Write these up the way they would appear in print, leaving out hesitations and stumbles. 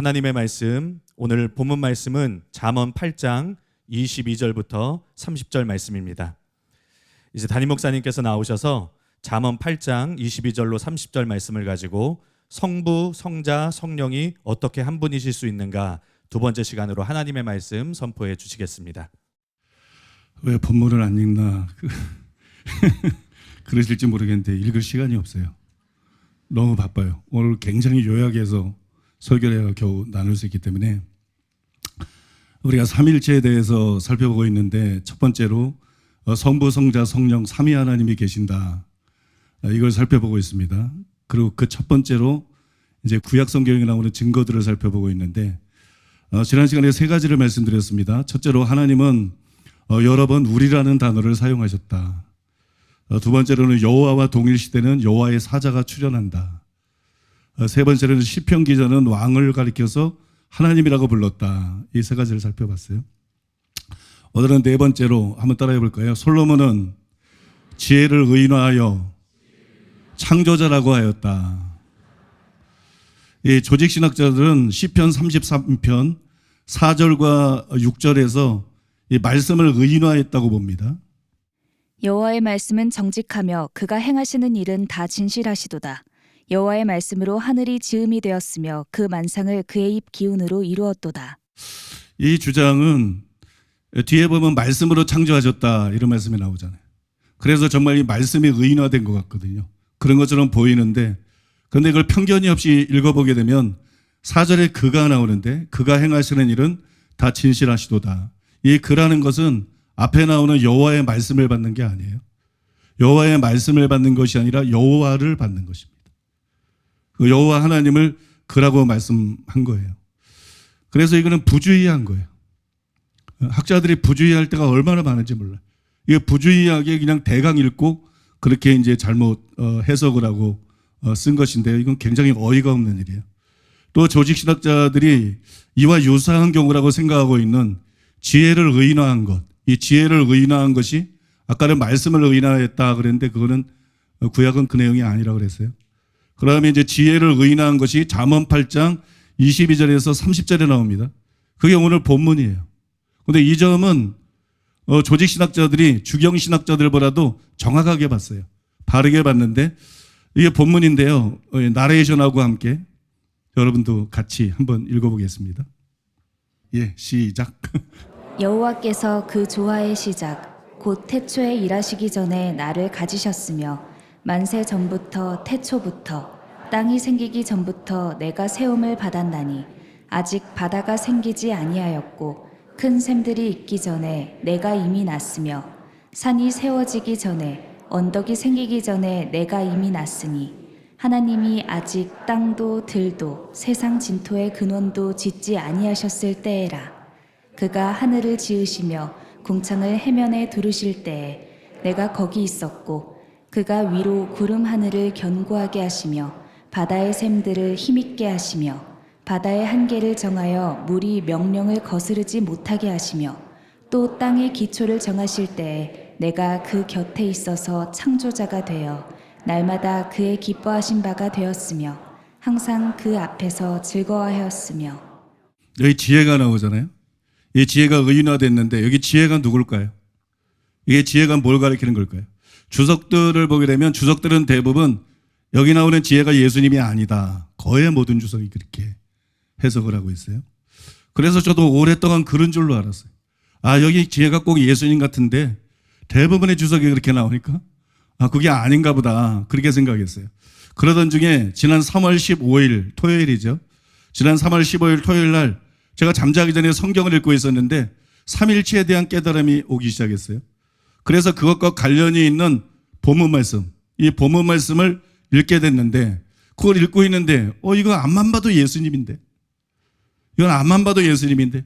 하나님의 말씀, 오늘 본문 말씀은 잠언 8장 22절부터 30절 말씀입니다. 이제 담임 목사님께서 나오셔서 잠언 8장 22절로 30절 말씀을 가지고 성부, 성자, 성령이 어떻게 한 분이실 수 있는가 두 번째 시간으로 하나님의 말씀 선포해 주시겠습니다. 왜 본문을 안 읽나 그러실지 모르겠는데 읽을 시간이 없어요. 너무 바빠요. 오늘 굉장히 요약해서 설교를 겨우 나눌 수 있기 때문에 우리가 삼일체에 대해서 살펴보고 있는데 첫 번째로 성부, 성자, 성령 삼위 하나님이 계신다. 이걸 살펴보고 있습니다. 그리고 그 첫 번째로 이제 구약 성경에 나오는 증거들을 살펴보고 있는데 지난 시간에 세 가지를 말씀드렸습니다. 첫째로 하나님은 여러 번 우리라는 단어를 사용하셨다. 두 번째로는 여호와와 동일시되는 여호와의 사자가 출현한다. 세 번째로는 시편 기자는 왕을 가리켜서 하나님이라고 불렀다. 이 세 가지를 살펴봤어요. 오늘은 네 번째로 한번 따라해 볼까요? 솔로몬은 지혜를 의인화하여 창조자라고 하였다. 이 조직신학자들은 시편 33편 4절과 6절에서 이 말씀을 의인화했다고 봅니다. 여호와의 말씀은 정직하며 그가 행하시는 일은 다 진실하시도다. 여호와의 말씀으로 하늘이 지음이 되었으며 그 만상을 그의 입 기운으로 이루었도다. 이 주장은 뒤에 보면 말씀으로 창조하셨다 이런 말씀이 나오잖아요. 그래서 정말 이 말씀이 의인화된 것 같거든요. 그런 것처럼 보이는데 그런데 이걸 편견이 없이 읽어보게 되면 4절에 그가 나오는데 그가 행하시는 일은 다 진실하시도다. 이 그라는 것은 앞에 나오는 여호와의 말씀을 받는 게 아니에요. 여호와의 말씀을 받는 것이 아니라 여호와를 받는 것입니다. 그 여호와 하나님을 그라고 말씀한 거예요. 그래서 이거는 부주의한 거예요. 학자들이 부주의할 때가 얼마나 많은지 몰라요. 이게 부주의하게 그냥 대강 읽고 그렇게 이제 잘못 해석을 하고 쓴 것인데요. 이건 굉장히 어이가 없는 일이에요. 또 조직신학자들이 이와 유사한 경우라고 생각하고 있는 지혜를 의인화한 것, 이 지혜를 의인화한 것이 아까는 말씀을 의인화했다 그랬는데 그거는 구약은 그 내용이 아니라고 그랬어요. 그러면 이제 지혜를 의인화한 것이 잠언 8장 22절에서 30절에 나옵니다. 그게 오늘 본문이에요. 그런데 이 점은 조직신학자들이 주경신학자들보다도 정확하게 봤어요. 바르게 봤는데 이게 본문인데요. 나레이션하고 함께 여러분도 같이 한번 읽어보겠습니다. 예, 시작. 여호와께서 그 조화의 시작 곧 태초에 일하시기 전에 나를 가지셨으며 만세 전부터 태초부터 땅이 생기기 전부터 내가 세움을 받았나니 아직 바다가 생기지 아니하였고 큰 샘들이 있기 전에 내가 이미 났으며 산이 세워지기 전에 언덕이 생기기 전에 내가 이미 났으니 하나님이 아직 땅도 들도 세상 진토의 근원도 짓지 아니하셨을 때에라. 그가 하늘을 지으시며 궁창을 해면에 두르실 때에 내가 거기 있었고 그가 위로 구름 하늘을 견고하게 하시며 바다의 샘들을 힘있게 하시며 바다의 한계를 정하여 물이 명령을 거스르지 못하게 하시며 또 땅의 기초를 정하실 때에 내가 그 곁에 있어서 창조자가 되어 날마다 그의 기뻐하신 바가 되었으며 항상 그 앞에서 즐거워하였으며. 여기 지혜가 나오잖아요. 이 지혜가 의인화됐는데 여기 지혜가 누굴까요? 이게 지혜가 뭘 가리키는 걸까요? 주석들을 보게 되면 주석들은 대부분 여기 나오는 지혜가 예수님이 아니다. 거의 모든 주석이 그렇게 해석을 하고 있어요. 그래서 저도 오랫동안 그런 줄로 알았어요. 아, 여기 지혜가 꼭 예수님 같은데 대부분의 주석이 그렇게 나오니까 그게 아닌가 보다 그렇게 생각했어요. 그러던 중에 지난 3월 15일 토요일이죠. 지난 3월 15일 토요일 날 제가 잠자기 전에 성경을 읽고 있었는데 삼일체에 대한 깨달음이 오기 시작했어요. 그래서 그것과 관련이 있는 본문 말씀, 이 본문 말씀을 읽게 됐는데 그걸 읽고 있는데 이거 앞만 봐도 예수님인데 이건 앞만 봐도 예수님인데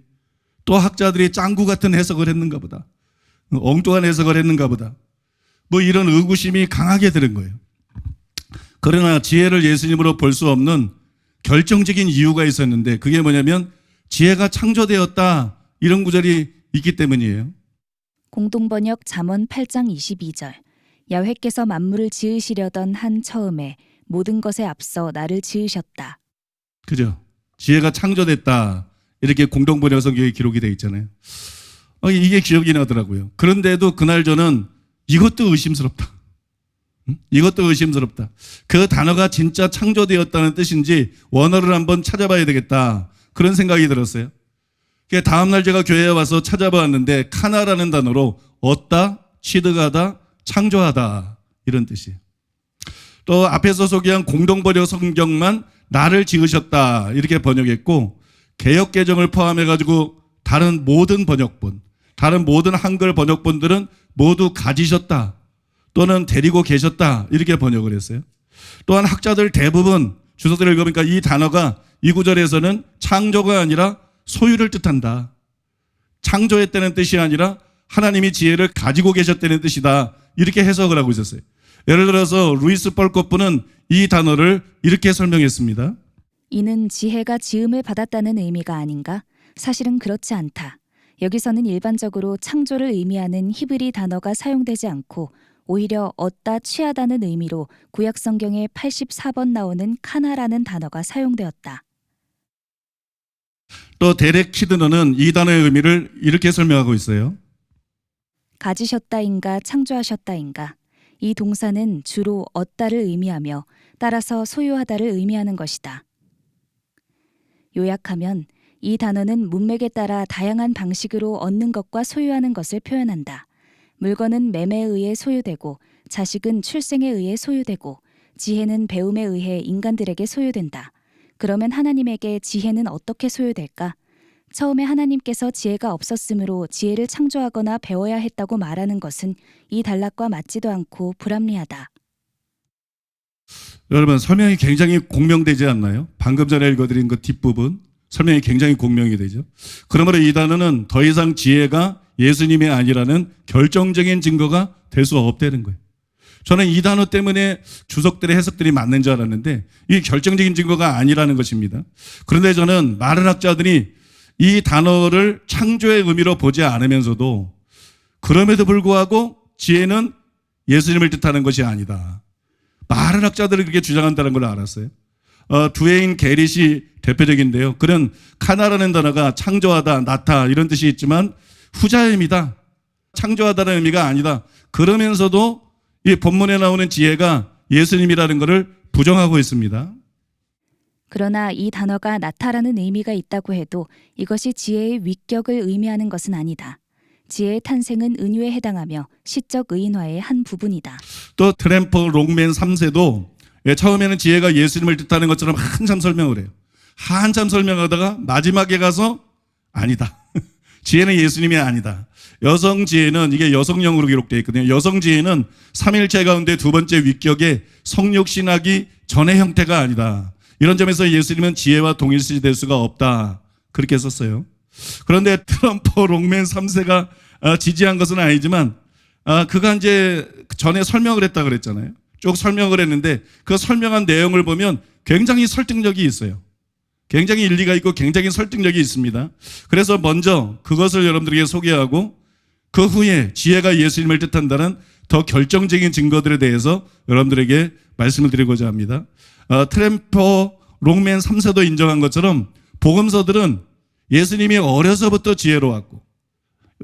또 학자들이 짱구 같은 해석을 했는가 보다. 엉뚱한 해석을 했는가 보다. 뭐 이런 의구심이 강하게 드는 거예요. 그러나 지혜를 예수님으로 볼 수 없는 결정적인 이유가 있었는데 그게 뭐냐면 지혜가 창조되었다 이런 구절이 있기 때문이에요. 공동번역 잠언 8장 22절 야훼께서 만물을 지으시려던 한 처음에 모든 것에 앞서 나를 지으셨다. 그죠? 지혜가 창조됐다. 이렇게 공동번역 성경에 기록이 되어 있잖아요. 이게 기억이 나더라고요. 그런데도 그날 저는 이것도 의심스럽다. 이것도 의심스럽다. 그 단어가 진짜 창조되었다는 뜻인지 원어를 한번 찾아봐야 되겠다. 그런 생각이 들었어요. 다음날 제가 교회에 와서 찾아봤는데 카나라는 단어로 얻다, 취득하다, 창조하다 이런 뜻이에요. 또 앞에서 소개한 공동번역 성경만 나를 지으셨다 이렇게 번역했고 개역개정을 포함해가지고 다른 모든 번역본, 다른 모든 한글 번역본들은 모두 가지셨다 또는 데리고 계셨다 이렇게 번역을 했어요. 또한 학자들 대부분 주석들을 읽어보니까 이 단어가 이 구절에서는 창조가 아니라 소유를 뜻한다. 창조했다는 뜻이 아니라 하나님이 지혜를 가지고 계셨다는 뜻이다. 이렇게 해석을 하고 있었어요. 예를 들어서 루이스 펄코프는 이 단어를 이렇게 설명했습니다. 이는 지혜가 지음을 받았다는 의미가 아닌가? 사실은 그렇지 않다. 여기서는 일반적으로 창조를 의미하는 히브리 단어가 사용되지 않고 오히려 얻다, 취하다는 의미로 구약 성경에 84번 나오는 카나라는 단어가 사용되었다. 또 데렉 키드너는 이 단어의 의미를 이렇게 설명하고 있어요. 가지셨다인가 창조하셨다인가. 이 동사는 주로 얻다를 의미하며 따라서 소유하다를 의미하는 것이다. 요약하면 이 단어는 문맥에 따라 다양한 방식으로 얻는 것과 소유하는 것을 표현한다. 물건은 매매에 의해 소유되고 자식은 출생에 의해 소유되고 지혜는 배움에 의해 인간들에게 소유된다. 그러면 하나님에게 지혜는 어떻게 소유될까? 처음에 하나님께서 지혜가 없었으므로 지혜를 창조하거나 배워야 했다고 말하는 것은 이 단락과 맞지도 않고 불합리하다. 여러분 설명이 굉장히 공명되지 않나요? 방금 전에 읽어드린 그 뒷부분 설명이 굉장히 공명이 되죠. 그러므로 이 단어는 더 이상 지혜가 예수님이 아니라는 결정적인 증거가 될 수 없다는 거예요. 저는 이 단어 때문에 주석들의 해석들이 맞는 줄 알았는데 이게 결정적인 증거가 아니라는 것입니다. 그런데 저는 많은 학자들이 이 단어를 창조의 의미로 보지 않으면서도 그럼에도 불구하고 지혜는 예수님을 뜻하는 것이 아니다. 많은 학자들이 그렇게 주장한다는 걸 알았어요. 두에인 게릿이 대표적인데요. 그는 카나라는 단어가 창조하다, 낳다 이런 뜻이 있지만 후자의 의미다. 창조하다는 의미가 아니다. 그러면서도 이 본문에 나오는 지혜가 예수님이라는 것을 부정하고 있습니다. 그러나 이 단어가 나타라는 의미가 있다고 해도 이것이 지혜의 위격을 의미하는 것은 아니다. 지혜의 탄생은 은유에 해당하며 시적 의인화의 한 부분이다. 또 트램퍼 롱맨 3세도 처음에는 지혜가 예수님을 뜻하는 것처럼 한참 설명을 해요. 한참 설명하다가 마지막에 가서 아니다. 지혜는 예수님이 아니다. 여성 지혜는 이게 여성형으로 기록되어 있거든요. 여성 지혜는 삼일체 가운데 두 번째 위격의 성육신하기 전의 형태가 아니다. 이런 점에서 예수님은 지혜와 동일시될 수가 없다. 그렇게 썼어요. 그런데 트럼프 롱맨 3세가 지지한 것은 아니지만 그가 이제 전에 설명을 했다 그랬잖아요. 쭉 설명을 했는데 그 설명한 내용을 보면 굉장히 설득력이 있어요. 굉장히 일리가 있고 굉장히 설득력이 있습니다. 그래서 먼저 그것을 여러분들에게 소개하고 그 후에 지혜가 예수님을 뜻한다는 더 결정적인 증거들에 대해서 여러분들에게 말씀을 드리고자 합니다. 트램퍼 롱맨 3세도 인정한 것처럼 복음서들은 예수님이 어려서부터 지혜로웠고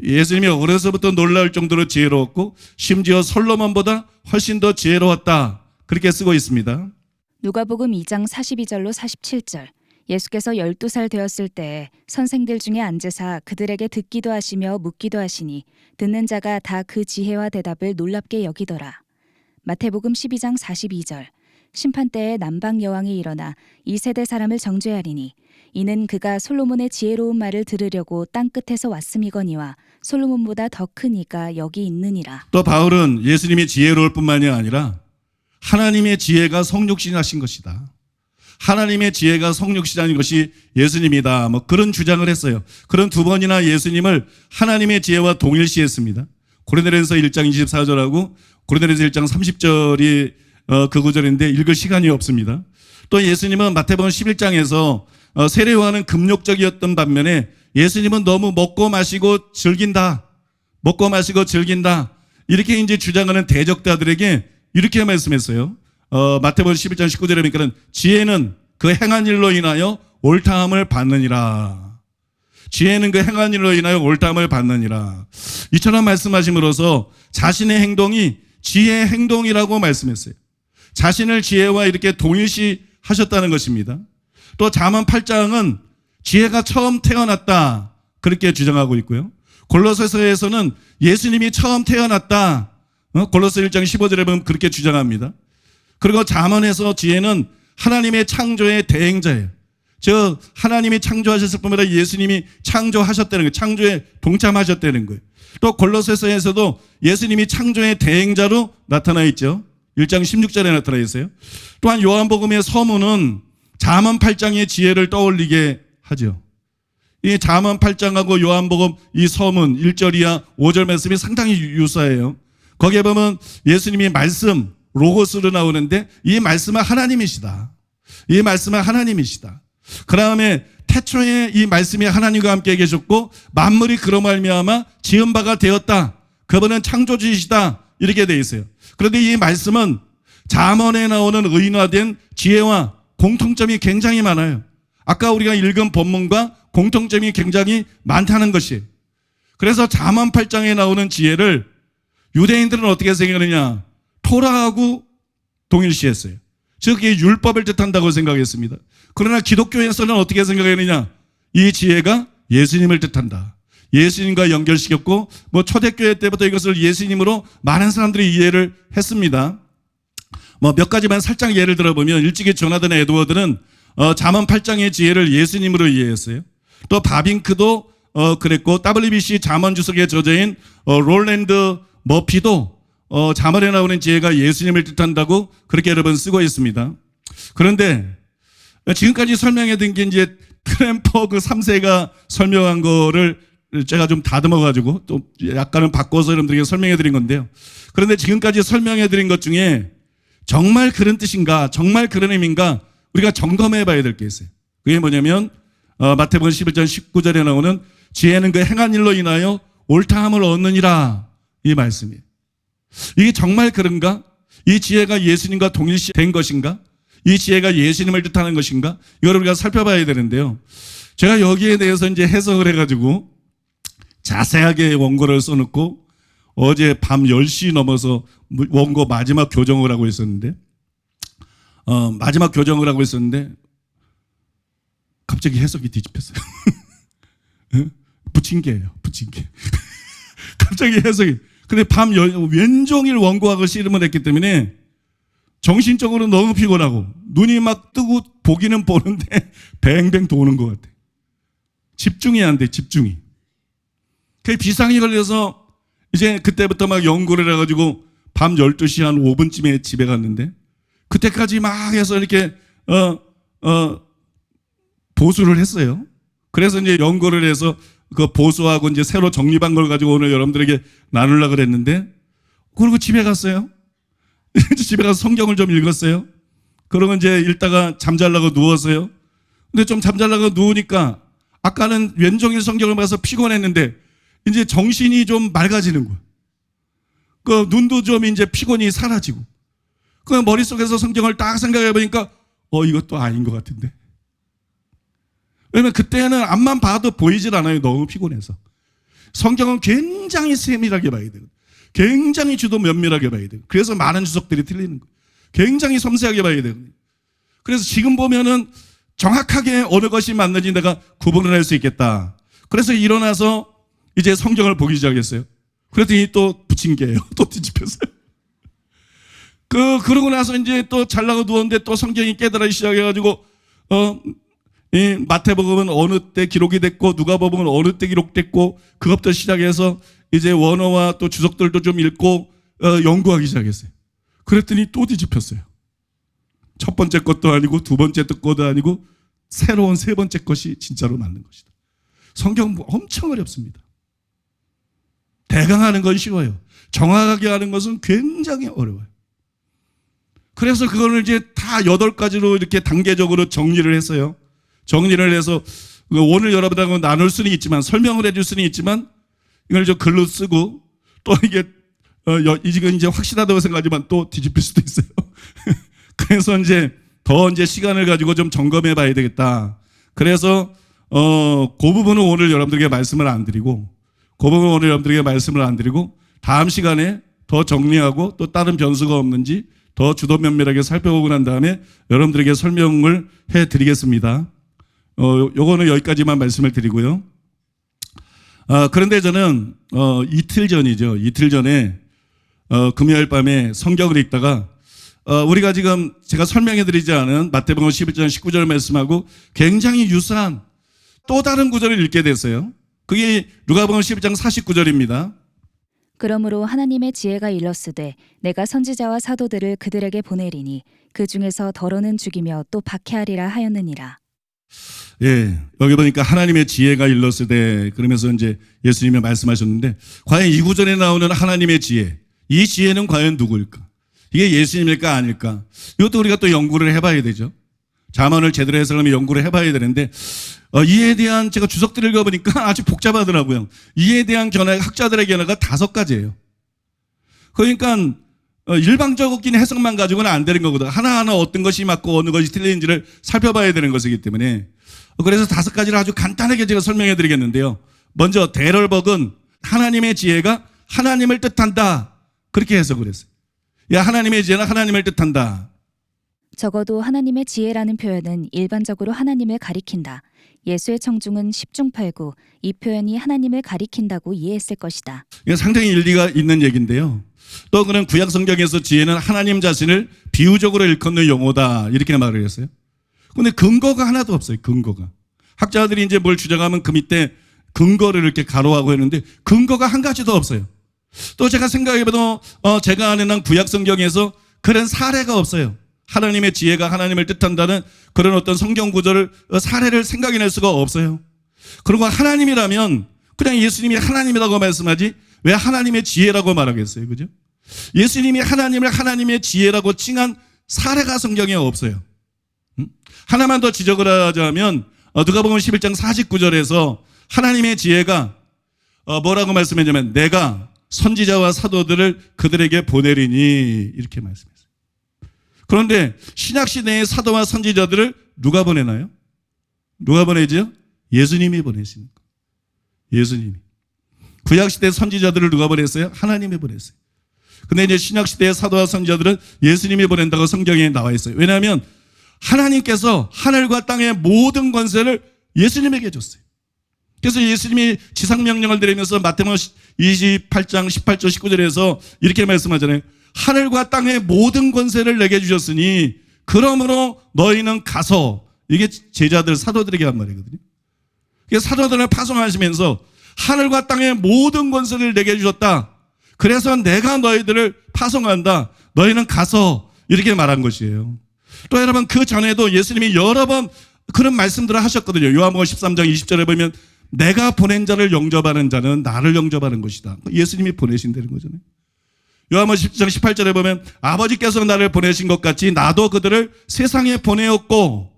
예수님이 어려서부터 놀라울 정도로 지혜로웠고 심지어 솔로몬보다 훨씬 더 지혜로웠다. 그렇게 쓰고 있습니다. 누가복음 2장 42절로 47절. 예수께서 12살 되었을 때에 선생들 중에 앉으사 그들에게 듣기도 하시며 묻기도 하시니 듣는 자가 다 그 지혜와 대답을 놀랍게 여기더라. 마태복음 12장 42절. 심판때에 남방 여왕이 일어나 이 세대 사람을 정죄하리니 이는 그가 솔로몬의 지혜로운 말을 들으려고 땅 끝에서 왔음이거니와 솔로몬보다 더 큰 이가 여기 있느니라. 또 바울은 예수님이 지혜로울 뿐만이 아니라 하나님의 지혜가 성육신하신 것이다. 하나님의 지혜가 성육신하신 것이 예수님이다. 그런 주장을 했어요. 그런 두 번이나 예수님을 하나님의 지혜와 동일시했습니다. 고린도전서 1장 24절하고 고린도전서 1장 30절이 그 구절인데 읽을 시간이 없습니다. 또 예수님은 마태복음 11장에서 세례 요한은 금욕적이었던 반면에 예수님은 너무 먹고 마시고 즐긴다. 먹고 마시고 즐긴다. 이렇게 이제 주장하는 대적자들에게 이렇게 말씀했어요. 마태복음 11장 19절에 보니까는 지혜는 그 행한 일로 인하여 옳다함을 받느니라. 지혜는 그 행한 일로 인하여 옳다함을 받느니라. 이처럼 말씀하심으로써 자신의 행동이 지혜의 행동이라고 말씀했어요. 자신을 지혜와 이렇게 동일시 하셨다는 것입니다. 또 잠언 8장은 지혜가 처음 태어났다 그렇게 주장하고 있고요. 골로새서에서는 예수님이 처음 태어났다. 골로새 1장 15절에 보면 그렇게 주장합니다. 그리고 잠언에서 지혜는 하나님의 창조의 대행자예요. 즉 하나님이 창조하셨을 뿐만 아니라 예수님이 창조하셨다는 거예요. 창조에 동참하셨다는 거예요. 또 골로새서에서도 예수님이 창조의 대행자로 나타나 있죠. 1장 16절에 나타나 있어요. 또한 요한복음의 서문은 잠언 8장의 지혜를 떠올리게 하죠. 이 잠언 8장하고 요한복음 이 서문 1절 이하 5절 말씀이 상당히 유사해요. 거기에 보면 예수님이 말씀 로고스로 나오는데 이 말씀은 하나님이시다. 이 말씀은 하나님이시다. 그 다음에 태초에 이 말씀이 하나님과 함께 계셨고 만물이 그로 말미암아 지은 바가 되었다. 그분은 창조주이시다. 이렇게 돼 있어요. 그런데 이 말씀은 잠언에 나오는 의인화된 지혜와 공통점이 굉장히 많아요. 아까 우리가 읽은 본문과 공통점이 굉장히 많다는 것이에요. 그래서 잠언 8장에 나오는 지혜를 유대인들은 어떻게 생각하느냐? 토라하고 동일시했어요. 즉, 이 율법을 뜻한다고 생각했습니다. 그러나 기독교에서는 어떻게 생각하느냐? 이 지혜가 예수님을 뜻한다. 예수님과 연결시켰고, 초대교회 때부터 이것을 예수님으로 많은 사람들이 이해를 했습니다. 몇 가지만 살짝 예를 들어보면, 일찍이 조나단 에드워드는 잠언 8장의 지혜를 예수님으로 이해했어요. 또 바빙크도 그랬고, WBC 잠언 주석의 저자인 롤랜드 머피도 잠언에 나오는 지혜가 예수님을 뜻한다고 그렇게 여러 번 쓰고 있습니다. 그런데 지금까지 설명해 둔 게 이제 트램퍼 그 3세가 설명한 거를 제가 좀 다듬어가지고 또 약간은 바꿔서 여러분들에게 설명해 드린 건데요. 그런데 지금까지 설명해 드린 것 중에 정말 그런 뜻인가, 정말 그런 의미인가 우리가 점검해 봐야 될 게 있어요. 그게 뭐냐면 마태복음 11장 19절에 나오는 지혜는 그 행한 일로 인하여 옳다함을 얻느니라 이 말씀이에요. 이게 정말 그런가? 이 지혜가 예수님과 동일시된 것인가? 이 지혜가 예수님을 뜻하는 것인가? 이걸 우리가 살펴봐야 되는데요. 제가 여기에 대해서 이제 해석을 해가지고 자세하게 원고를 써놓고 어제 밤 10시 넘어서 원고 마지막 교정을 하고 있었는데 갑자기 해석이 뒤집혔어요. 부침개예요. 부침개. 갑자기 해석이. 근데 왼종일 원고하고 씨름을 했기 때문에 정신적으로 너무 피곤하고 눈이 막 뜨고 보기는 보는데 뱅뱅 도는 것 같아. 집중이 안 돼, 집중이. 그 비상이 걸려서 이제 그때부터 막 연구를 해가지고 밤 12시 한 5분쯤에 집에 갔는데 그때까지 막 해서 이렇게 보수를 했어요. 그래서 이제 연구를 해서 그 보수하고 이제 새로 정립한 걸 가지고 오늘 여러분들에게 나누려고 그랬는데 그리고 집에 갔어요. 집에 가서 성경을 좀 읽었어요. 그러고 이제 읽다가 잠자려고 누웠어요. 근데 좀 잠자려고 누우니까 아까는 왼종일 성경을 봐서 피곤했는데 이제 정신이 좀 맑아지는 거야. 그 눈도 좀 이제 피곤이 사라지고. 그 머릿속에서 성경을 딱 생각해 보니까 이것도 아닌 것 같은데. 왜냐면 그때는 앞만 봐도 보이질 않아요. 너무 피곤해서. 성경은 굉장히 세밀하게 봐야 되고 굉장히 주도 면밀하게 봐야 되고 그래서 많은 주석들이 틀리는 거예요. 굉장히 섬세하게 봐야 되고 그래서 지금 보면은 정확하게 어느 것이 맞는지 내가 구분을 할 수 있겠다. 그래서 일어나서 이제 성경을 보기 시작했어요. 그랬더니 또 부침개예요. 또 뒤집혔어요. 그러고 나서 이제 또 잘라고 누웠는데 또 성경이 깨달아지기 시작해가지고 이 마태복음은 어느 때 기록이 됐고 누가복음은 어느 때 기록됐고 그것부터 시작해서 이제 원어와 또 주석들도 좀 읽고 연구하기 시작했어요. 그랬더니 또 뒤집혔어요. 첫 번째 것도 아니고 두 번째 것도 아니고 새로운 세 번째 것이 진짜로 맞는 것이다. 성경 엄청 어렵습니다. 대강하는 건 쉬워요. 정확하게 하는 것은 굉장히 어려워요. 그래서 그거를 이제 다 8가지로 이렇게 단계적으로 정리를 했어요. 정리를 해서 오늘 여러분하고 나눌 수는 있지만 설명을 해줄 수는 있지만 이걸 좀 글로 쓰고 또 이게 이건 이제 확실하다고 생각하지만 또 뒤집힐 수도 있어요. 그래서 이제 더 이제 시간을 가지고 좀 점검해 봐야 되겠다. 그래서 그 부분은 오늘 여러분들에게 말씀을 안 드리고 다음 시간에 더 정리하고 또 다른 변수가 없는지 더 주도 면밀하게 살펴보고 난 다음에 여러분들에게 설명을 해드리겠습니다. 요거는 여기까지만 말씀을 드리고요. 그런데 저는 이틀 전에 금요일 밤에 성경을 읽다가 우리가 지금 제가 설명해드리지 않은 마태복음 11장 19절 말씀하고 굉장히 유사한 또 다른 구절을 읽게 됐어요. 그게 누가복음 11장 49절입니다. 그러므로 하나님의 지혜가 일렀으되 내가 선지자와 사도들을 그들에게 보내리니 그 중에서 더러는 죽이며 또 박해하리라 하였느니라. 예, 여기 보니까 하나님의 지혜가 일렀으되 그러면서 이제 예수님이 말씀하셨는데 과연 이 구절에 나오는 하나님의 지혜, 이 지혜는 과연 누구일까? 이게 예수님일까 아닐까? 이것도 우리가 또 연구를 해봐야 되죠. 잠언을 제대로 해석하면 연구를 해봐야 되는데 이에 대한 제가 주석들을 읽어보니까 아주 복잡하더라고요. 이에 대한 견해, 학자들의 견해가 5가지예요. 그러니까 일방적인 해석만 가지고는 안 되는 거거든. 하나하나 어떤 것이 맞고 어느 것이 틀린지를 살펴봐야 되는 것이기 때문에 그래서 5가지를 아주 간단하게 제가 설명해 드리겠는데요. 먼저 데럴벅은 하나님의 지혜가 하나님을 뜻한다. 그렇게 해석을 했어요. 야, 하나님의 지혜는 하나님을 뜻한다. 적어도 하나님의 지혜라는 표현은 일반적으로 하나님을 가리킨다. 예수의 청중은 10중8구 이 표현이 하나님을 가리킨다고 이해했을 것이다. 이게 상당히 일리가 있는 얘기인데요. 또 그는 구약 성경에서 지혜는 하나님 자신을 비유적으로 일컫는 용어다 이렇게 말을 했어요. 근데 근거가 하나도 없어요. 근거가. 학자들이 이제 뭘 주장하면 그 밑에 근거를 이렇게 가로하고 했는데 근거가 한 가지도 없어요. 또 제가 생각해봐도 제가 아는 한 구약 성경에서 그런 사례가 없어요. 하나님의 지혜가 하나님을 뜻한다는 그런 어떤 성경 구절을 사례를 생각해낼 수가 없어요. 그리고 하나님이라면 그냥 예수님이 하나님이라고 말씀하지 왜 하나님의 지혜라고 말하겠어요? 그죠? 예수님이 하나님을 하나님의 지혜라고 칭한 사례가 성경에 없어요. 하나만 더 지적을 하자면 누가복음 11장 49절에서 하나님의 지혜가 뭐라고 말씀했냐면 내가 선지자와 사도들을 그들에게 보내리니 이렇게 말씀했어요. 그런데 신약시대의 사도와 선지자들을 누가 보내나요? 누가 보내죠? 예수님이 보내시는 거예요. 예수님이. 구약시대 선지자들을 누가 보냈어요? 하나님이 보냈어요. 근데 이제 신약시대의 사도와 선지자들은 예수님이 보낸다고 성경에 나와 있어요. 왜냐하면 하나님께서 하늘과 땅의 모든 권세를 예수님에게 줬어요. 그래서 예수님이 지상명령을 드리면서 마태복음 28장 18절 19절에서 이렇게 말씀하잖아요. 하늘과 땅의 모든 권세를 내게 주셨으니 그러므로 너희는 가서 이게 제자들 사도들에게 한 말이거든요. 사도들을 파송하시면서 하늘과 땅의 모든 권세를 내게 주셨다. 그래서 내가 너희들을 파송한다. 너희는 가서 이렇게 말한 것이에요. 또 여러분 그 전에도 예수님이 여러 번 그런 말씀들을 하셨거든요. 요한복음 13장 20절에 보면 내가 보낸 자를 영접하는 자는 나를 영접하는 것이다. 예수님이 보내신다는 거잖아요. 요한복음 10장 18절에 보면 아버지께서 나를 보내신 것 같이 나도 그들을 세상에 보내었고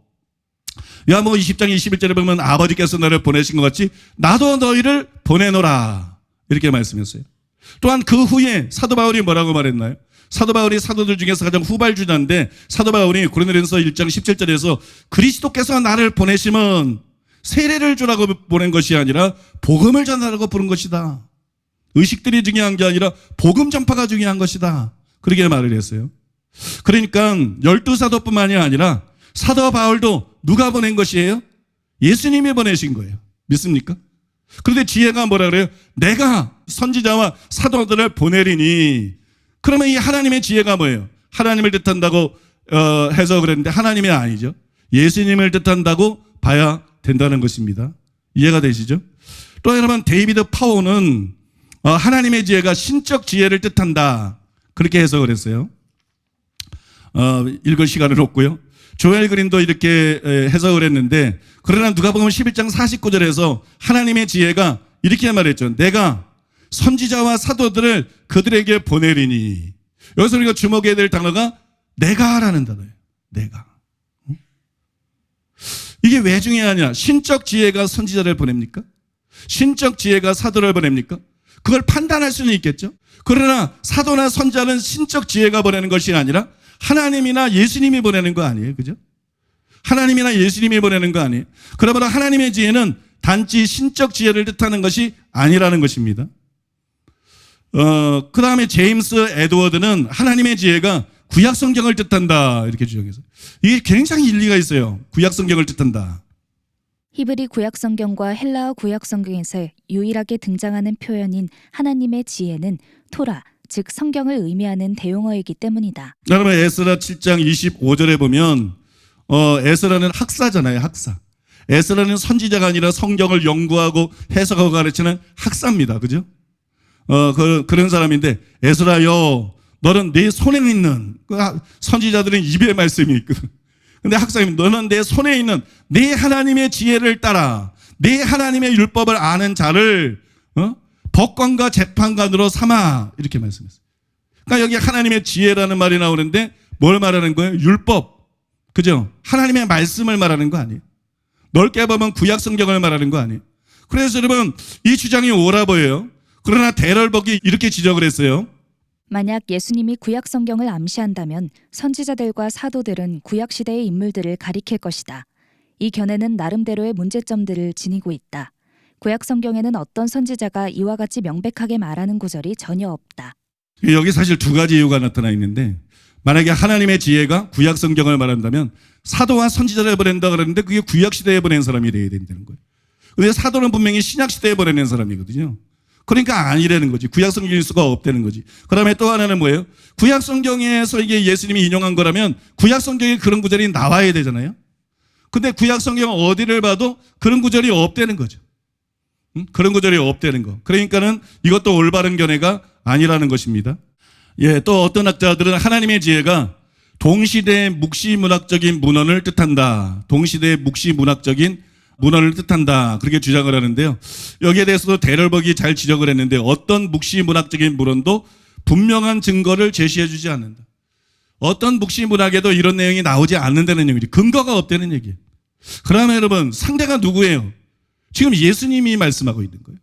요한복음 20장 21절에 보면 아버지께서 나를 보내신 것 같이 나도 너희를 보내노라 이렇게 말씀했어요. 또한 그 후에 사도 바울이 뭐라고 말했나요? 사도 바울이 사도들 중에서 가장 후발주자인데 사도 바울이 고린도전서 1장 17절에서 그리스도께서 나를 보내심은 세례를 주라고 보낸 것이 아니라 복음을 전하라고 부른 것이다. 의식들이 중요한 게 아니라 복음 전파가 중요한 것이다. 그렇게 말을 했어요. 그러니까 12사도뿐만이 아니라 사도 바울도 누가 보낸 것이에요? 예수님이 보내신 거예요. 믿습니까? 그런데 지혜가 뭐라 그래요? 내가 선지자와 사도들을 보내리니 그러면 이 하나님의 지혜가 뭐예요? 하나님을 뜻한다고 해석을 했는데 하나님이 아니죠. 예수님을 뜻한다고 봐야 된다는 것입니다. 이해가 되시죠? 또 여러분 데이비드 파워는 하나님의 지혜가 신적 지혜를 뜻한다. 그렇게 해석을 했어요. 읽을 시간은 없고요. 조엘 그린도 이렇게 해석을 했는데 그러나 누가복음 11장 49절에서 하나님의 지혜가 이렇게 말했죠. 내가 선지자와 사도들을 그들에게 보내리니 여기서 우리가 주목해야 될 단어가 내가라는 단어예요. 내가. 이게 왜 중요하냐? 신적 지혜가 선지자를 보냅니까? 신적 지혜가 사도를 보냅니까? 그걸 판단할 수는 있겠죠. 그러나 사도나 선지자는 신적 지혜가 보내는 것이 아니라 하나님이나 예수님이 보내는 거 아니에요. 그죠? 하나님이나 예수님이 보내는 거 아니에요. 그러므로 하나님의 지혜는 단지 신적 지혜를 뜻하는 것이 아니라는 것입니다. 그 다음에 제임스 에드워드는 하나님의 지혜가 구약 성경을 뜻한다 이렇게 주장해서 이게 굉장히 일리가 있어요. 구약 성경을 뜻한다. 히브리 구약 성경과 헬라어 구약 성경에서 유일하게 등장하는 표현인 하나님의 지혜는 토라, 즉 성경을 의미하는 대용어이기 때문이다. 여러분 에스라 7장 25절에 보면 에스라는 학사잖아요. 학사. 에스라는 선지자가 아니라 성경을 연구하고 해석하고 가르치는 학사입니다. 그죠? 그런 사람인데 에스라여 너는 내 손에 있는 선지자들은 입에 말씀이 있거든. 근데 학사님 너는 내 손에 있는 내 하나님의 지혜를 따라 내 하나님의 율법을 아는 자를 법관과 재판관으로 삼아 이렇게 말씀했어요. 그러니까 여기 하나님의 지혜라는 말이 나오는데 뭘 말하는 거예요? 율법. 그죠? 하나님의 말씀을 말하는 거 아니에요. 넓게 보면 구약 성경을 말하는 거 아니에요. 그래서 여러분 이 주장이 옳아 보여요. 그러나 데럴벅이 이렇게 지적을 했어요. 만약 예수님이 구약 성경을 암시한다면 선지자들과 사도들은 구약 시대의 인물들을 가리킬 것이다. 이 견해는 나름대로의 문제점들을 지니고 있다. 구약 성경에는 어떤 선지자가 이와 같이 명백하게 말하는 구절이 전혀 없다. 여기 사실 두 가지 이유가 나타나 있는데 만약에 하나님의 지혜가 구약 성경을 말한다면 사도와 선지자를 보낸다 그러는데 그게 구약 시대에 보낸 사람이 돼야 된다는 거예요. 근데 사도는 분명히 신약 시대에 보내는 사람이거든요. 그러니까 아니라는 거지. 구약 성경일 수가 없다는 거지. 그다음에 또 하나는 뭐예요? 구약 성경에서 이게 예수님이 인용한 거라면 구약 성경에 그런 구절이 나와야 되잖아요. 근데 구약 성경 어디를 봐도 그런 구절이 없다는 거죠. 그런 구절이 없다는 거. 그러니까는 이것도 올바른 견해가 아니라는 것입니다. 예, 또 어떤 학자들은 하나님의 지혜가 동시대의 묵시문학적인 문헌을 뜻한다. 동시대의 묵시문학적인 문헌을 뜻한다. 그렇게 주장을 하는데요. 여기에 대해서도 데럴벅이 잘 지적을 했는데 어떤 묵시문학적인 문헌도 분명한 증거를 제시해 주지 않는다. 어떤 묵시문학에도 이런 내용이 나오지 않는다는 얘기죠. 근거가 없다는 얘기예요. 그러면 여러분 상대가 누구예요? 지금 예수님이 말씀하고 있는 거예요.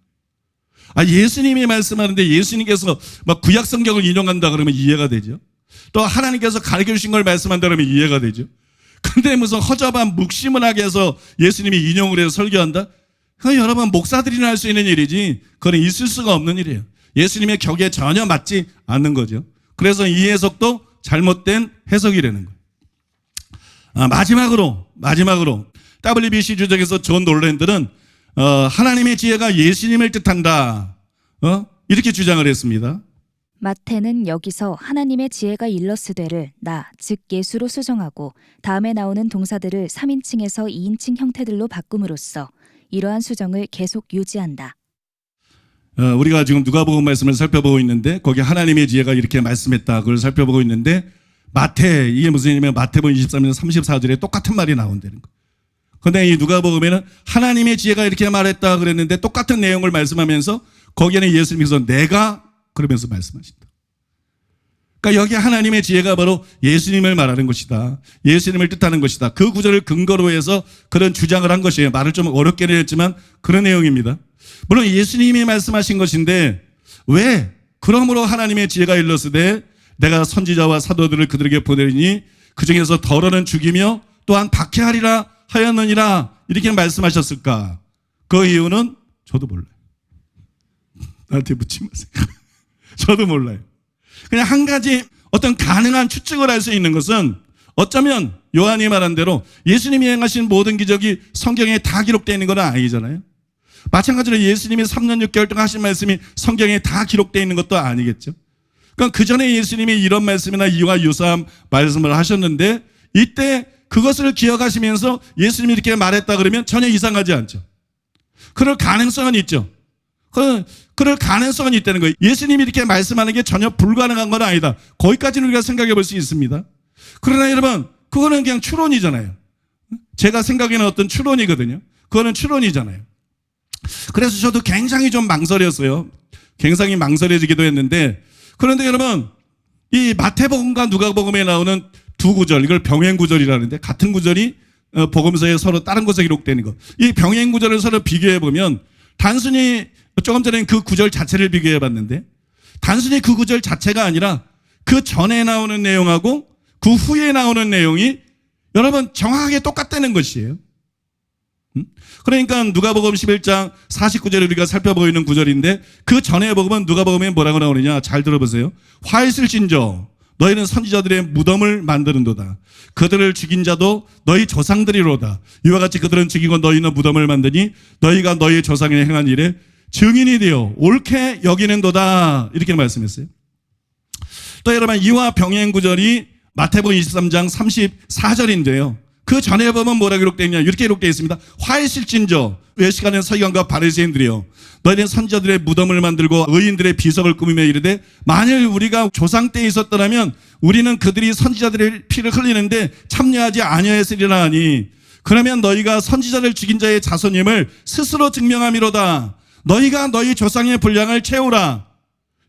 예수님이 말씀하는데 예수님께서 막 구약 성경을 인용한다 그러면 이해가 되죠. 또 하나님께서 가르쳐 주신 걸 말씀한다 그러면 이해가 되죠. 근데 무슨 허접한 묵시문학에서 예수님이 인용을 해서 설교한다? 그건 여러분 목사들이나 할 수 있는 일이지 그건 있을 수가 없는 일이에요. 예수님의 격에 전혀 맞지 않는 거죠. 그래서 이 해석도 잘못된 해석이라는 거예요. 마지막으로 WBC 주석에서 존 놀랜드는 하나님의 지혜가 예수님을 뜻한다. 이렇게 주장을 했습니다. 마태는 여기서 하나님의 지혜가 일러스되를 나, 즉 예수로 수정하고 다음에 나오는 동사들을 3인칭에서 2인칭 형태들로 바꿈으로써 이러한 수정을 계속 유지한다. 우리가 지금 누가복음 말씀을 살펴보고 있는데 거기 하나님의 지혜가 이렇게 말씀했다. 그걸 살펴보고 있는데 마태, 이게 무슨 얘기냐면 마태복음 23장 34절에 똑같은 말이 나온다는 거. 근데 이 누가복음에는 하나님의 지혜가 이렇게 말했다 그랬는데 똑같은 내용을 말씀하면서 거기에는 예수님께서 내가 그러면서 말씀하신다. 그러니까 여기 하나님의 지혜가 바로 예수님을 말하는 것이다. 예수님을 뜻하는 것이다. 그 구절을 근거로 해서 그런 주장을 한 것이에요. 말을 좀 어렵게 했지만 그런 내용입니다. 물론 예수님이 말씀하신 것인데 왜 그러므로 하나님의 지혜가 일러스되 내가 선지자와 사도들을 그들에게 보내리니 그중에서 더러는 죽이며 또한 박해하리라 하였느니라 이렇게 말씀하셨을까? 그 이유는 저도 몰라요. 나한테 묻지 마세요. 저도 몰라요. 그냥 한 가지 어떤 가능한 추측을 할 수 있는 것은 어쩌면 요한이 말한 대로 예수님이 행하신 모든 기적이 성경에 다 기록되어 있는 건 아니잖아요. 마찬가지로 예수님이 3년 6개월 동안 하신 말씀이 성경에 다 기록되어 있는 것도 아니겠죠. 그러니까 그 전에 예수님이 이런 말씀이나 이와 유사한 말씀을 하셨는데 이때 그것을 기억하시면서 예수님이 이렇게 말했다 그러면 전혀 이상하지 않죠. 그럴 가능성은 있죠. 그럴 가능성은 있다는 거예요. 예수님이 이렇게 말씀하는 게 전혀 불가능한 건 아니다. 거기까지는 우리가 생각해 볼 수 있습니다. 그러나 여러분, 그거는 그냥 추론이잖아요. 제가 생각에는 어떤 추론이거든요. 그거는 추론이잖아요. 그래서 저도 굉장히 좀 망설였어요. 굉장히 망설여지기도 했는데, 그런데 여러분, 이 마태복음과 누가복음에 나오는 두 구절, 이걸 병행구절이라는데, 같은 구절이 복음서에 서로 다른 곳에 기록되는 것. 이 병행구절을 서로 비교해 보면, 단순히 조금 전에 그 구절 자체를 비교해 봤는데, 단순히 그 구절 자체가 아니라 그 전에 나오는 내용하고 그 후에 나오는 내용이 여러분 정확하게 똑같다는 것이에요. 그러니까 누가복음 11장 49절을 우리가 살펴보고 있는 구절인데 그 전에 복음은 누가복음에 뭐라고 나오느냐 잘 들어보세요. 화 있을진저 너희는 선지자들의 무덤을 만드는도다. 그들을 죽인 자도 너희 조상들이로다. 이와 같이 그들은 죽이고 너희는 무덤을 만드니 너희가 너희 조상이 행한 일에 증인이 되어 옳게 여기는도다. 이렇게 말씀했어요. 또 여러분 이와 병행 구절이 마태복음 23장 34절인데요. 그 전에 보면 뭐라 기록되어 있냐 이렇게 기록되어 있습니다. 화이실진저 외식하는 서기관과 바리새인들이여 너희는 선지자들의 무덤을 만들고 의인들의 비석을 꾸미며 이르되 만일 우리가 조상 때에 있었더라면 우리는 그들이 선지자들의 피를 흘리는데 참여하지 아니하였으리라 하니 그러면 너희가 선지자를 죽인 자의 자손임을 스스로 증명함이로다. 너희가 너희 조상의 분량을 채우라.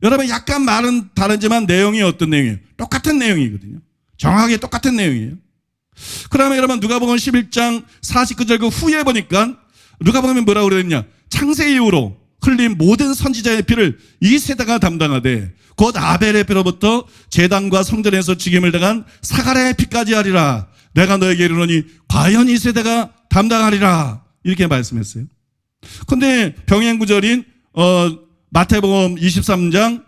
여러분 약간 말은 다르지만 내용이 어떤 내용이에요? 똑같은 내용이거든요. 정확하게 똑같은 내용이에요. 그러면 여러분 누가복음 11장 49절 그 후에 보니까 누가복음에 뭐라고 그랬냐? 창세 이후로 흘린 모든 선지자의 피를 이 세대가 담당하되 곧 아벨의 피로부터 제단과 성전에서 죽임을 당한 사가랴의 피까지 하리라. 내가 너에게 이르노니 과연 이 세대가 담당하리라. 이렇게 말씀했어요. 그런데 병행 구절인 마태복음 23장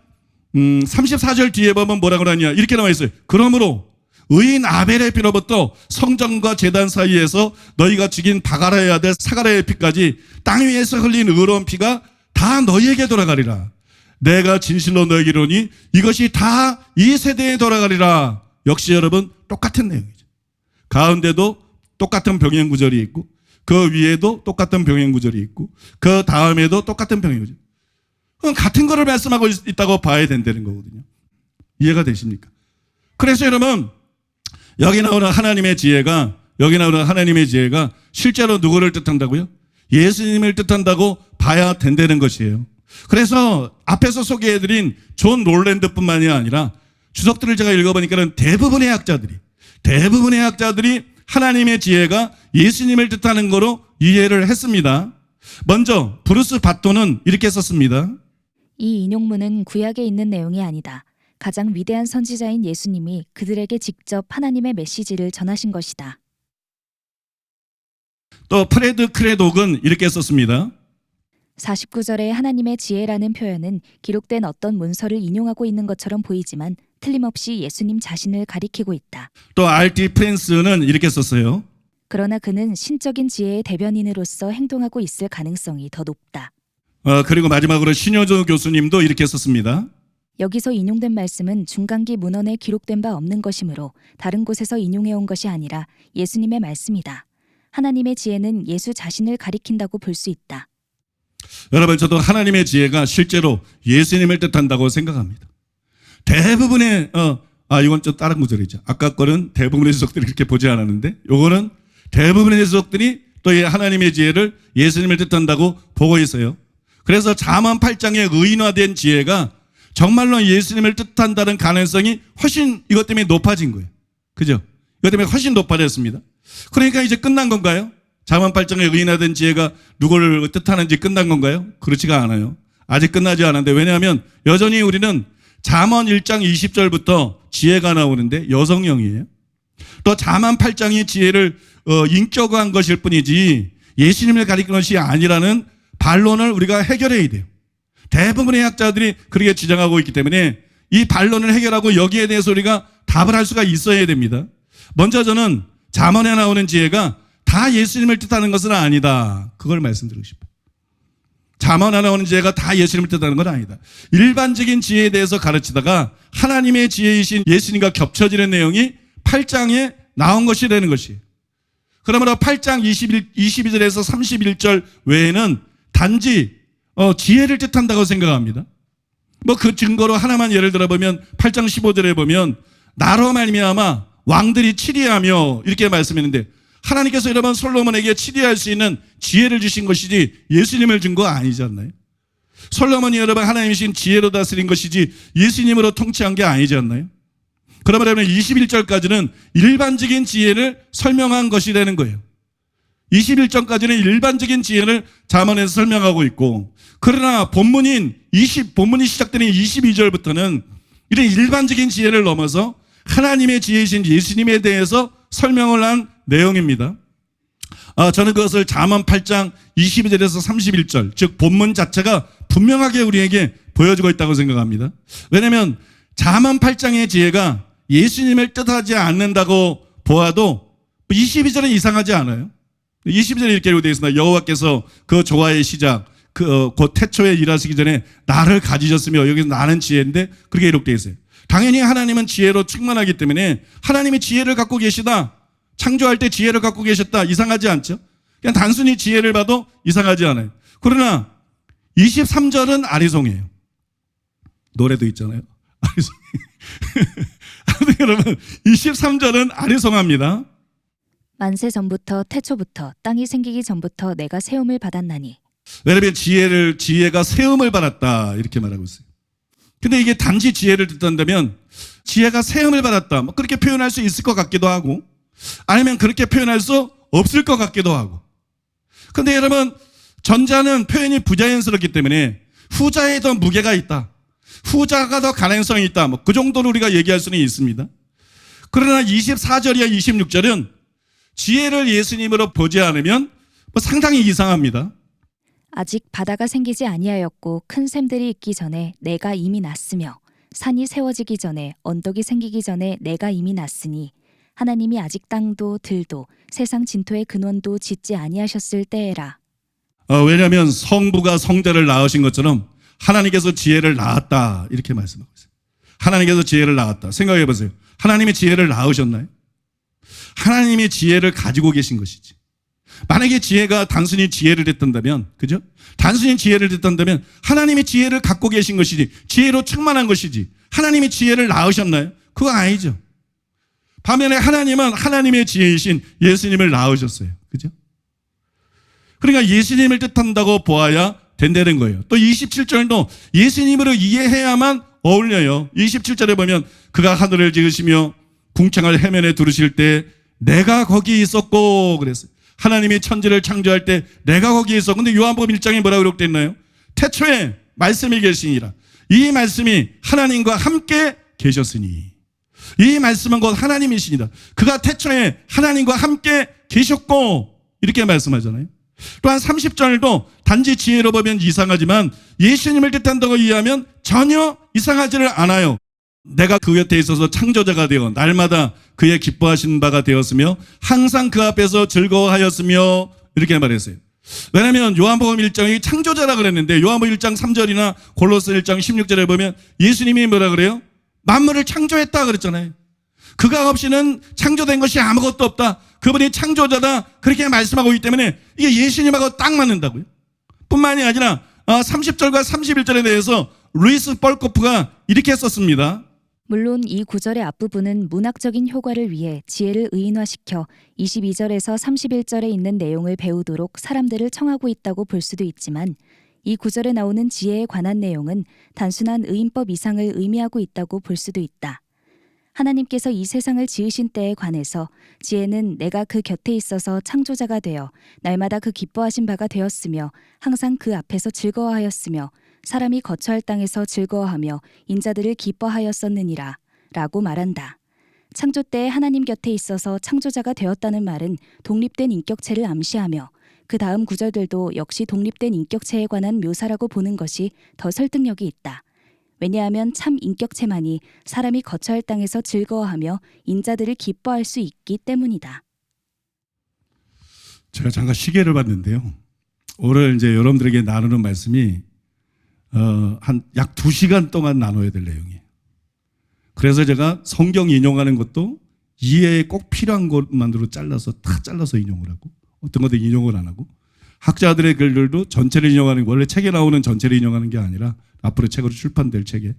34절 뒤에 보면 뭐라고 하냐 이렇게 나와 있어요. 그러므로 의인 아벨의 피로부터 성전과 제단 사이에서 너희가 죽인 바가라의 아들 사가랴의 피까지 땅 위에서 흘린 의로운 피가 다 너희에게 돌아가리라. 내가 진실로 너에게 이르노니 이것이 다 이 세대에 돌아가리라. 역시 여러분 똑같은 내용이죠. 가운데도 똑같은 병행 구절이 있고 그 위에도 똑같은 병행 구절이 있고 그 다음에도 똑같은 병행 구절. 그럼 같은 거를 말씀하고 있다고 봐야 된다는 거거든요. 이해가 되십니까? 그래서 여러분 여기 나오는 하나님의 지혜가 실제로 누구를 뜻한다고요? 예수님을 뜻한다고 봐야 된다는 것이에요. 그래서 앞에서 소개해드린 존 롤랜드뿐만이 아니라 주석들을 제가 읽어보니까 대부분의 학자들이 하나님의 지혜가 예수님을 뜻하는 거로 이해를 했습니다. 먼저 브루스 바토는 이렇게 썼습니다. 이 인용문은 구약에 있는 내용이 아니다. 가장 위대한 선지자인 예수님이 그들에게 직접 하나님의 메시지를 전하신 것이다. 또 프레드 크레독은 이렇게 썼습니다. 49절의 하나님의 지혜라는 표현은 기록된 어떤 문서를 인용하고 있는 것처럼 보이지만 틀림없이 예수님 자신을 가리키고 있다. 또 R.T. 프랜스는 이렇게 썼어요. 그러나 그는 신적인 지혜의 대변인으로서 행동하고 있을 가능성이 더 높다. 그리고 마지막으로 신효조 교수님도 이렇게 썼습니다. 여기서 인용된 말씀은 중간기 문헌에 기록된 바 없는 것이므로 다른 곳에서 인용해온 것이 아니라 예수님의 말씀이다. 하나님의 지혜는 예수 자신을 가리킨다고 볼 수 있다. 여러분 저도 하나님의 지혜가 실제로 예수님을 뜻한다고 생각합니다. 대부분의 이건 좀 다른 구절이죠. 아까 거는 대부분의 주석들이 그렇게 보지 않았는데 요거는 대부분의 주석들이 또 하나님의 지혜를 예수님을 뜻한다고 보고 있어요. 그래서 잠언 8장의 의인화된 지혜가 정말로 예수님을 뜻한다는 가능성이 훨씬 이것 때문에 높아진 거예요. 그죠? 이것 때문에 훨씬 높아졌습니다. 그러니까 이제 끝난 건가요? 잠언 8장의 의인화된 지혜가 누구를 뜻하는지 끝난 건가요? 그렇지가 않아요. 아직 끝나지 않았는데 왜냐하면 여전히 우리는 잠언 1장 20절부터 지혜가 나오는데 여성형이에요. 또 잠언 8장이 지혜를 인격화한 것일 뿐이지 예수님을 가리키는 것이 아니라는 반론을 우리가 해결해야 돼요. 대부분의 학자들이 그렇게 주장하고 있기 때문에 이 반론을 해결하고 여기에 대해서 우리가 답을 할 수가 있어야 됩니다. 먼저 저는 잠언에 나오는 지혜가 다 예수님을 뜻하는 것은 아니다. 그걸 말씀드리고 싶어요. 잠언에 나오는 지혜가 다 예수님을 뜻하는 건 아니다. 일반적인 지혜에 대해서 가르치다가 하나님의 지혜이신 예수님과 겹쳐지는 내용이 8장에 나온 것이 되는 것이에요. 그러므로 8장 22절에서 31절 외에는 단지 지혜를 뜻한다고 생각합니다. 그 증거로 하나만 예를 들어보면 8장 15절에 보면 나로 말미암아 왕들이 치리하며 이렇게 말씀했는데 하나님께서 여러분 솔로몬에게 치리할 수 있는 지혜를 주신 것이지 예수님을 준 거 아니지 않나요? 솔로몬이 여러분 하나님이신 지혜로 다스린 것이지 예수님으로 통치한 게 아니지 않나요? 그러면 여러분 21절까지는 일반적인 지혜를 설명한 것이 되는 거예요. 21절까지는 일반적인 지혜를 잠언에서 설명하고 있고 그러나 본문이 시작되는 22절부터는 이런 일반적인 지혜를 넘어서 하나님의 지혜이신 예수님에 대해서 설명을 한 내용입니다. 저는 그것을 잠언 8장 22절에서 31절, 즉 본문 자체가 분명하게 우리에게 보여주고 있다고 생각합니다. 왜냐하면 잠언 8장의 지혜가 예수님을 뜻하지 않는다고 보아도 22절은 이상하지 않아요. 22절에 이렇게 되어 있습니다. 여호와께서 그 조화의 시작, 곧 태초에 일하시기 전에 나를 가지셨으며, 여기서 나는 지혜인데 그렇게 기록되어 있어요. 당연히 하나님은 지혜로 충만하기 때문에 하나님이 지혜를 갖고 계시다, 창조할 때 지혜를 갖고 계셨다, 이상하지 않죠? 그냥 단순히 지혜를 봐도 이상하지 않아요. 그러나 23절은 아리송이에요. 노래도 있잖아요. 아리송. 여러분, 23절은 아리송합니다. 만세 전부터 태초부터 땅이 생기기 전부터 내가 세움을 받았나니. 왜냐하면 지혜가 세움을 받았다 이렇게 말하고 있어요. 근데 이게 단지 지혜를 듣는다면 지혜가 세움을 받았다, 뭐 그렇게 표현할 수 있을 것 같기도 하고, 아니면 그렇게 표현할 수 없을 것 같기도 하고. 근데 여러분, 전자는 표현이 부자연스럽기 때문에 후자에 더 무게가 있다, 후자가 더 가능성이 있다, 뭐 그 정도로 우리가 얘기할 수는 있습니다. 그러나 24절이야 26절은 지혜를 예수님으로 보지 않으면 상당히 이상합니다. 아직 바다가 생기지 아니하였고 큰 샘들이 있기 전에 내가 이미 났으며 산이 세워지기 전에 언덕이 생기기 전에 내가 이미 났으니 하나님이 아직 땅도 들도 세상 진토의 근원도 짓지 아니하셨을 때에라. 왜냐하면 성부가 성자를 낳으신 것처럼 하나님께서 지혜를 낳았다 이렇게 말씀하고 있어요. 하나님께서 지혜를 낳았다. 생각해 보세요. 하나님이 지혜를 낳으셨나요? 하나님이 지혜를 가지고 계신 것이지. 만약에 지혜가 단순히 지혜를 듣는다면, 그죠? 단순히 지혜를 듣는다면 하나님이 지혜를 갖고 계신 것이지, 지혜로 충만한 것이지, 하나님이 지혜를 낳으셨나요? 그거 아니죠. 반면에 하나님은 하나님의 지혜이신 예수님을 낳으셨어요. 그죠? 그러니까 예수님을 뜻한다고 보아야 된다는 거예요. 또 27절도 예수님으로 이해해야만 어울려요. 27절에 보면 그가 하늘을 지으시며 궁창을 해면에 두르실 때 내가 거기 있었고 그랬어요. 하나님이 천지를 창조할 때 내가 거기에 있어. 근데 요한복음 1장에 뭐라고 기록되어 있나요? 태초에 말씀이 계시니라. 이 말씀이 하나님과 함께 계셨으니. 이 말씀은 곧 하나님이시니다. 그가 태초에 하나님과 함께 계셨고 이렇게 말씀하잖아요. 또한 30절도 단지 지혜로 보면 이상하지만 예수님을 뜻한다고 이해하면 전혀 이상하지를 않아요. 내가 그 곁에 있어서 창조자가 되어 날마다 그의 기뻐하시는 바가 되었으며 항상 그 앞에서 즐거워하였으며 이렇게 말했어요. 왜냐하면 요한복음 1장이 창조자라 그랬는데 요한복음 1장 3절이나 골로새 1장 16절에 보면 예수님이 뭐라 그래요? 만물을 창조했다 그랬잖아요. 그가 없이는 창조된 것이 아무것도 없다. 그분이 창조자다. 그렇게 말씀하고 있기 때문에 이게 예수님하고 딱 맞는다고요. 뿐만이 아니라 30절과 31절에 대해서 루이스 뻘코프가 이렇게 썼습니다. 물론 이 구절의 앞부분은 문학적인 효과를 위해 지혜를 의인화시켜 22절에서 31절에 있는 내용을 배우도록 사람들을 청하고 있다고 볼 수도 있지만 이 구절에 나오는 지혜에 관한 내용은 단순한 의인법 이상을 의미하고 있다고 볼 수도 있다. 하나님께서 이 세상을 지으신 때에 관해서 지혜는 내가 그 곁에 있어서 창조자가 되어 날마다 그 기뻐하신 바가 되었으며 항상 그 앞에서 즐거워하였으며 사람이 거처할 땅에서 즐거워하며 인자들을 기뻐하였었느니라 라고 말한다. 창조 때에 하나님 곁에 있어서 창조자가 되었다는 말은 독립된 인격체를 암시하며 그 다음 구절들도 역시 독립된 인격체에 관한 묘사라고 보는 것이 더 설득력이 있다. 왜냐하면 참 인격체만이 사람이 거처할 땅에서 즐거워하며 인자들을 기뻐할 수 있기 때문이다. 제가 잠깐 시계를 봤는데요. 오늘 이제 여러분들에게 나누는 말씀이 한 약 2시간 동안 나눠야 될 내용이에요. 그래서 제가 성경 인용하는 것도 이해에 꼭 필요한 것만으로 다 잘라서 인용을 하고 어떤 것들 인용을 안 하고 학자들의 글들도 전체를 인용하는, 원래 책에 나오는 전체를 인용하는 게 아니라 앞으로 책으로 출판될 책에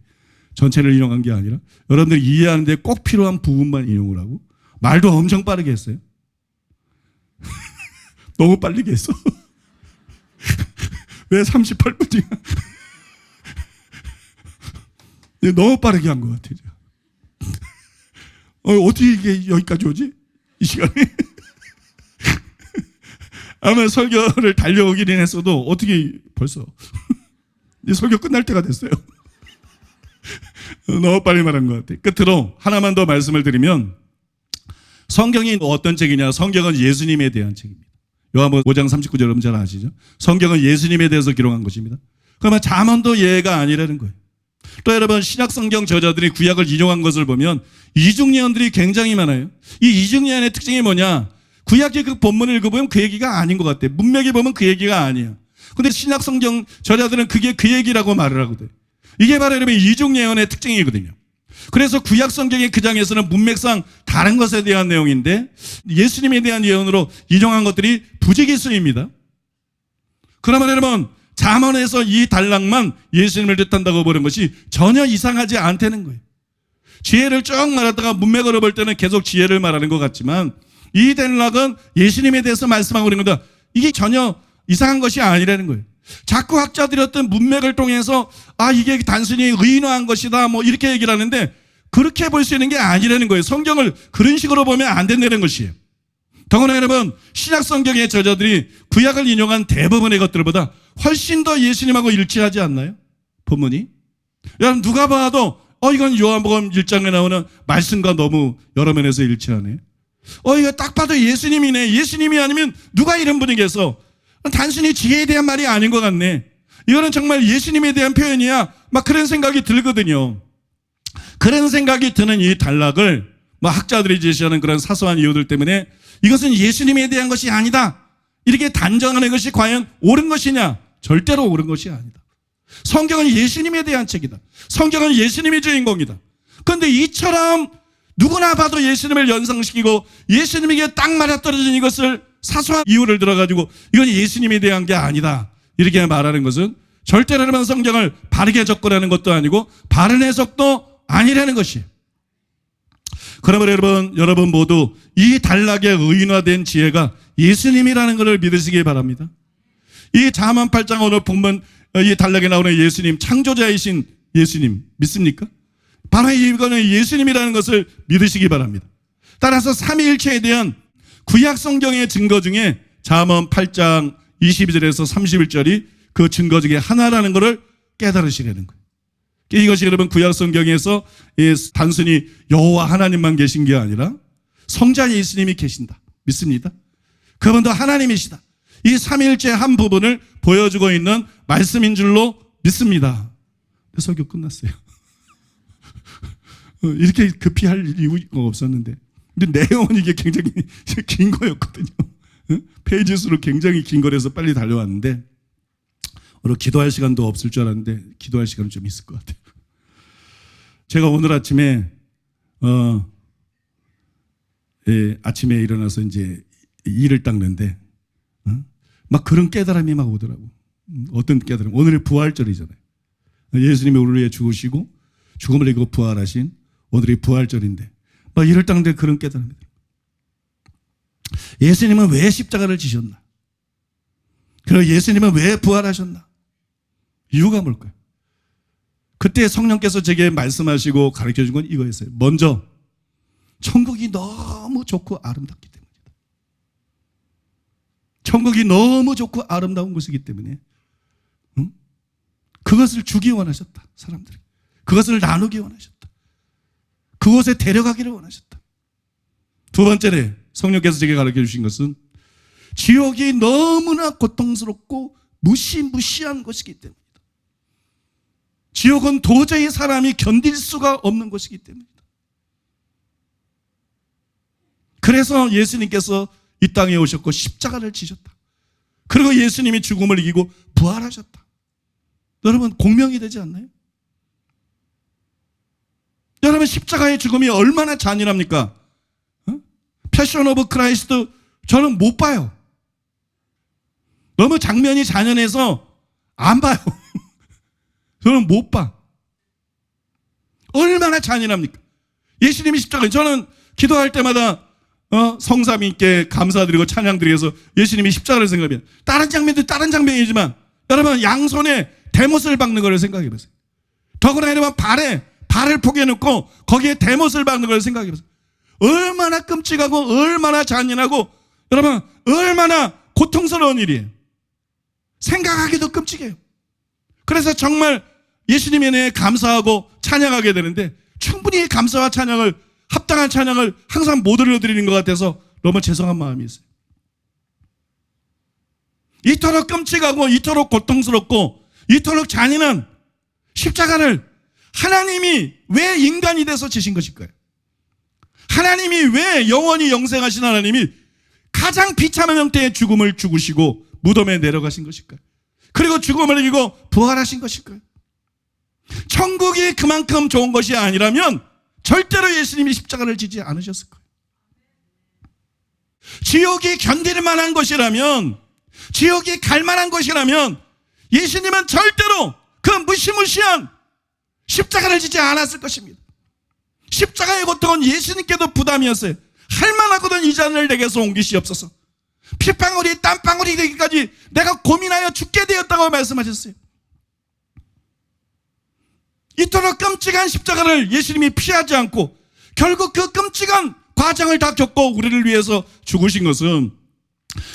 전체를 인용한 게 아니라 여러분들이 이해하는데 꼭 필요한 부분만 인용을 하고 말도 엄청 빠르게 했어요. 너무 빠르게 했어. 왜 38분이야? 너무 빠르게 한 것 같아요. 어떻게 이게 여기까지 오지? 이 시간에? 아마 설교를 달려오기는 했어도 어떻게 벌써 이 설교 끝날 때가 됐어요. 너무 빨리 말한 것 같아요. 끝으로 하나만 더 말씀을 드리면 성경이 어떤 책이냐? 성경은 예수님에 대한 책입니다. 요한복음 5장 39절 여러분 잘 아시죠? 성경은 예수님에 대해서 기록한 것입니다. 그러면 잠언도 예가 아니라는 거예요. 또 여러분 신약 성경 저자들이 구약을 인용한 것을 보면 이중예언들이 굉장히 많아요. 이 이중예언의 특징이 뭐냐? 구약의 그 본문을 읽어보면 그 얘기가 아닌 것 같아요. 문맥에 보면 그 얘기가 아니에요. 근데 신약 성경 저자들은 그게 그 얘기라고 말을 하거든요. 이게 바로 여러분 이중예언의 특징이거든요. 그래서 구약 성경의 그 장에서는 문맥상 다른 것에 대한 내용인데 예수님에 대한 예언으로 인용한 것들이 부지기수입니다. 그러면 여러분 잠언에서 이 단락만 예수님을 뜻한다고 보는 것이 전혀 이상하지 않다는 거예요. 지혜를 쭉 말하다가 문맥으로 볼 때는 계속 지혜를 말하는 것 같지만 이 단락은 예수님에 대해서 말씀하고 있는 겁니다. 이게 전혀 이상한 것이 아니라는 거예요. 자꾸 학자들이 어떤 문맥을 통해서 이게 단순히 의인화한 것이다 뭐 이렇게 얘기를 하는데 그렇게 볼 수 있는 게 아니라는 거예요. 성경을 그런 식으로 보면 안 된다는 것이에요. 더구나 여러분 신약 성경의 저자들이 구약을 인용한 대부분의 것들보다 훨씬 더 예수님하고 일치하지 않나요? 본문이. 여러분 누가 봐도 이건 요한복음 1장에 나오는 말씀과 너무 여러 면에서 일치하네. 이거 딱 봐도 예수님이네. 예수님이 아니면 누가 이런 분이겠어. 단순히 지혜에 대한 말이 아닌 것 같네. 이거는 정말 예수님에 대한 표현이야. 막 그런 생각이 들거든요. 그런 생각이 드는 이 단락을 학자들이 제시하는 그런 사소한 이유들 때문에 이것은 예수님에 대한 것이 아니다. 이렇게 단정하는 것이 과연 옳은 것이냐? 절대로 옳은 것이 아니다. 성경은 예수님에 대한 책이다. 성경은 예수님이 주인공이다. 그런데 이처럼 누구나 봐도 예수님을 연상시키고 예수님에게 딱 맞아떨어진 이것을 사소한 이유를 들어가지고 이건 예수님에 대한 게 아니다. 이렇게 말하는 것은 절대로 여러분 성경을 바르게 접근하는 것도 아니고 바른 해석도 아니라는 것이에요. 그러면 여러분 모두 이 단락에 의인화된 지혜가 예수님이라는 것을 믿으시기 바랍니다. 이 잠언 8장 오늘 본문 이 단락에 나오는 예수님, 창조자이신 예수님 믿습니까? 바로 이거는 예수님이라는 것을 믿으시기 바랍니다. 따라서 삼위일체에 대한 구약 성경의 증거 중에 잠언 8장 22절에서 31절이 그 증거 중에 하나라는 것을 깨달으시려는 거예요. 이것이 여러분 구약 성경에서 단순히 여호와 하나님만 계신 게 아니라 성자 예수님이 계신다. 믿습니다. 그분도 하나님이시다. 이 삼위일체 한 부분을 보여주고 있는 말씀인 줄로 믿습니다. 설교 끝났어요. 이렇게 급히 할 이유가 없었는데 근데 내용은 이게 굉장히 긴 거였거든요. 페이지 수로 굉장히 긴 거라서 빨리 달려왔는데 오늘 기도할 시간도 없을 줄 알았는데 기도할 시간은 좀 있을 것 같아요. 제가 오늘 아침에 아침에 일어나서 이제 일을 닦는데 막 그런 깨달음이 막 오더라고. 어떤 깨달음? 오늘이 부활절이잖아요. 예수님이 우리를 위해 죽으시고 죽음을 이기고 부활하신 오늘이 부활절인데 막 일을 닦는데 그런 깨달음이 들어요. 예수님은 왜 십자가를 지셨나? 그리고 예수님은 왜 부활하셨나? 이유가 뭘까요? 그때 성령께서 제게 말씀하시고 가르쳐 준 건 이거였어요. 먼저 천국이 너무 좋고 아름답기 때문이다. 천국이 너무 좋고 아름다운 곳이기 때문에 그것을 주기 원하셨다. 사람들이. 그것을 나누기 원하셨다. 그곳에 데려가기를 원하셨다. 두 번째로 성령께서 제게 가르쳐 주신 것은 지옥이 너무나 고통스럽고 무시무시한 것이기 때문이다. 지옥은 도저히 사람이 견딜 수가 없는 것이기 때문이다. 그래서 예수님께서 이 땅에 오셨고 십자가를 지셨다. 그리고 예수님이 죽음을 이기고 부활하셨다. 여러분 공명이 되지 않나요? 여러분 십자가의 죽음이 얼마나 잔인합니까? 패션 오브 크라이스트 저는 못 봐요. 너무 장면이 잔인해서 안 봐요. 저는 못 봐. 얼마나 잔인합니까? 예수님이 십자가 저는 기도할 때마다 성삼위께 감사드리고 찬양드리면서 예수님이 십자가를 생각해요. 다른 장면도 다른 장면이지만 여러분 양손에 대못을 박는 걸 생각해 보세요. 더구나 여러분 발을 포개놓고 거기에 대못을 박는 걸 생각해 보세요. 얼마나 끔찍하고 얼마나 잔인하고 여러분 얼마나 고통스러운 일이에요. 생각하기도 끔찍해요. 그래서 정말 예수님에 대해 감사하고 찬양하게 되는데 충분히 감사와 찬양을 합당한 찬양을 항상 못 올려드리는 것 같아서 너무 죄송한 마음이 있어요. 이토록 끔찍하고 이토록 고통스럽고 이토록 잔인한 십자가를 하나님이 왜 인간이 돼서 지신 것일까요? 하나님이 왜 영원히 영생하신 하나님이 가장 비참한 형태의 죽음을 죽으시고 무덤에 내려가신 것일까요? 그리고 죽음을 이기고 부활하신 것일까요? 천국이 그만큼 좋은 것이 아니라면 절대로 예수님이 십자가를 지지 않으셨을 거예요. 지옥이 견딜 만한 것이라면, 지옥이 갈 만한 것이라면 예수님은 절대로 그 무시무시한 십자가를 지지 않았을 것입니다. 십자가의 고통은 예수님께도 부담이었어요. 할만하거든 이 잔을 내게서 옮기시옵소서. 피방울이 땀방울이 되기까지 내가 고민하여 죽게 되었다고 말씀하셨어요. 이토록 끔찍한 십자가를 예수님이 피하지 않고 결국 그 끔찍한 과정을 다 겪고 우리를 위해서 죽으신 것은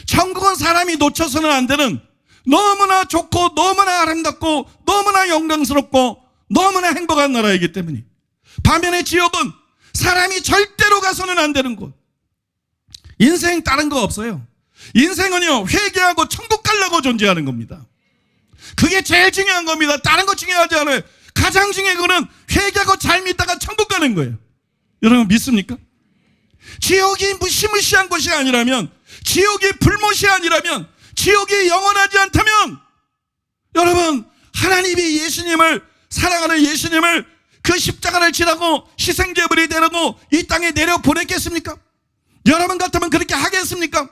천국은 사람이 놓쳐서는 안 되는 너무나 좋고 너무나 아름답고 너무나 영광스럽고 너무나 행복한 나라이기 때문에, 반면에 지옥은 사람이 절대로 가서는 안 되는 곳. 인생 다른 거 없어요. 인생은요, 회개하고 천국 가려고 존재하는 겁니다. 그게 제일 중요한 겁니다. 다른 거 중요하지 않아요. 가장 중요한 거는 회개하고 잘 믿다가 천국 가는 거예요. 여러분 믿습니까? 지옥이 무시무시한 것이 아니라면, 지옥이 불못이 아니라면, 지옥이 영원하지 않다면, 여러분 하나님이 예수님을 사랑하는 예수님을 그 십자가를 지라고 희생제물이 되라고 이 땅에 내려보냈겠습니까? 여러분 같으면 그렇게 하겠습니까?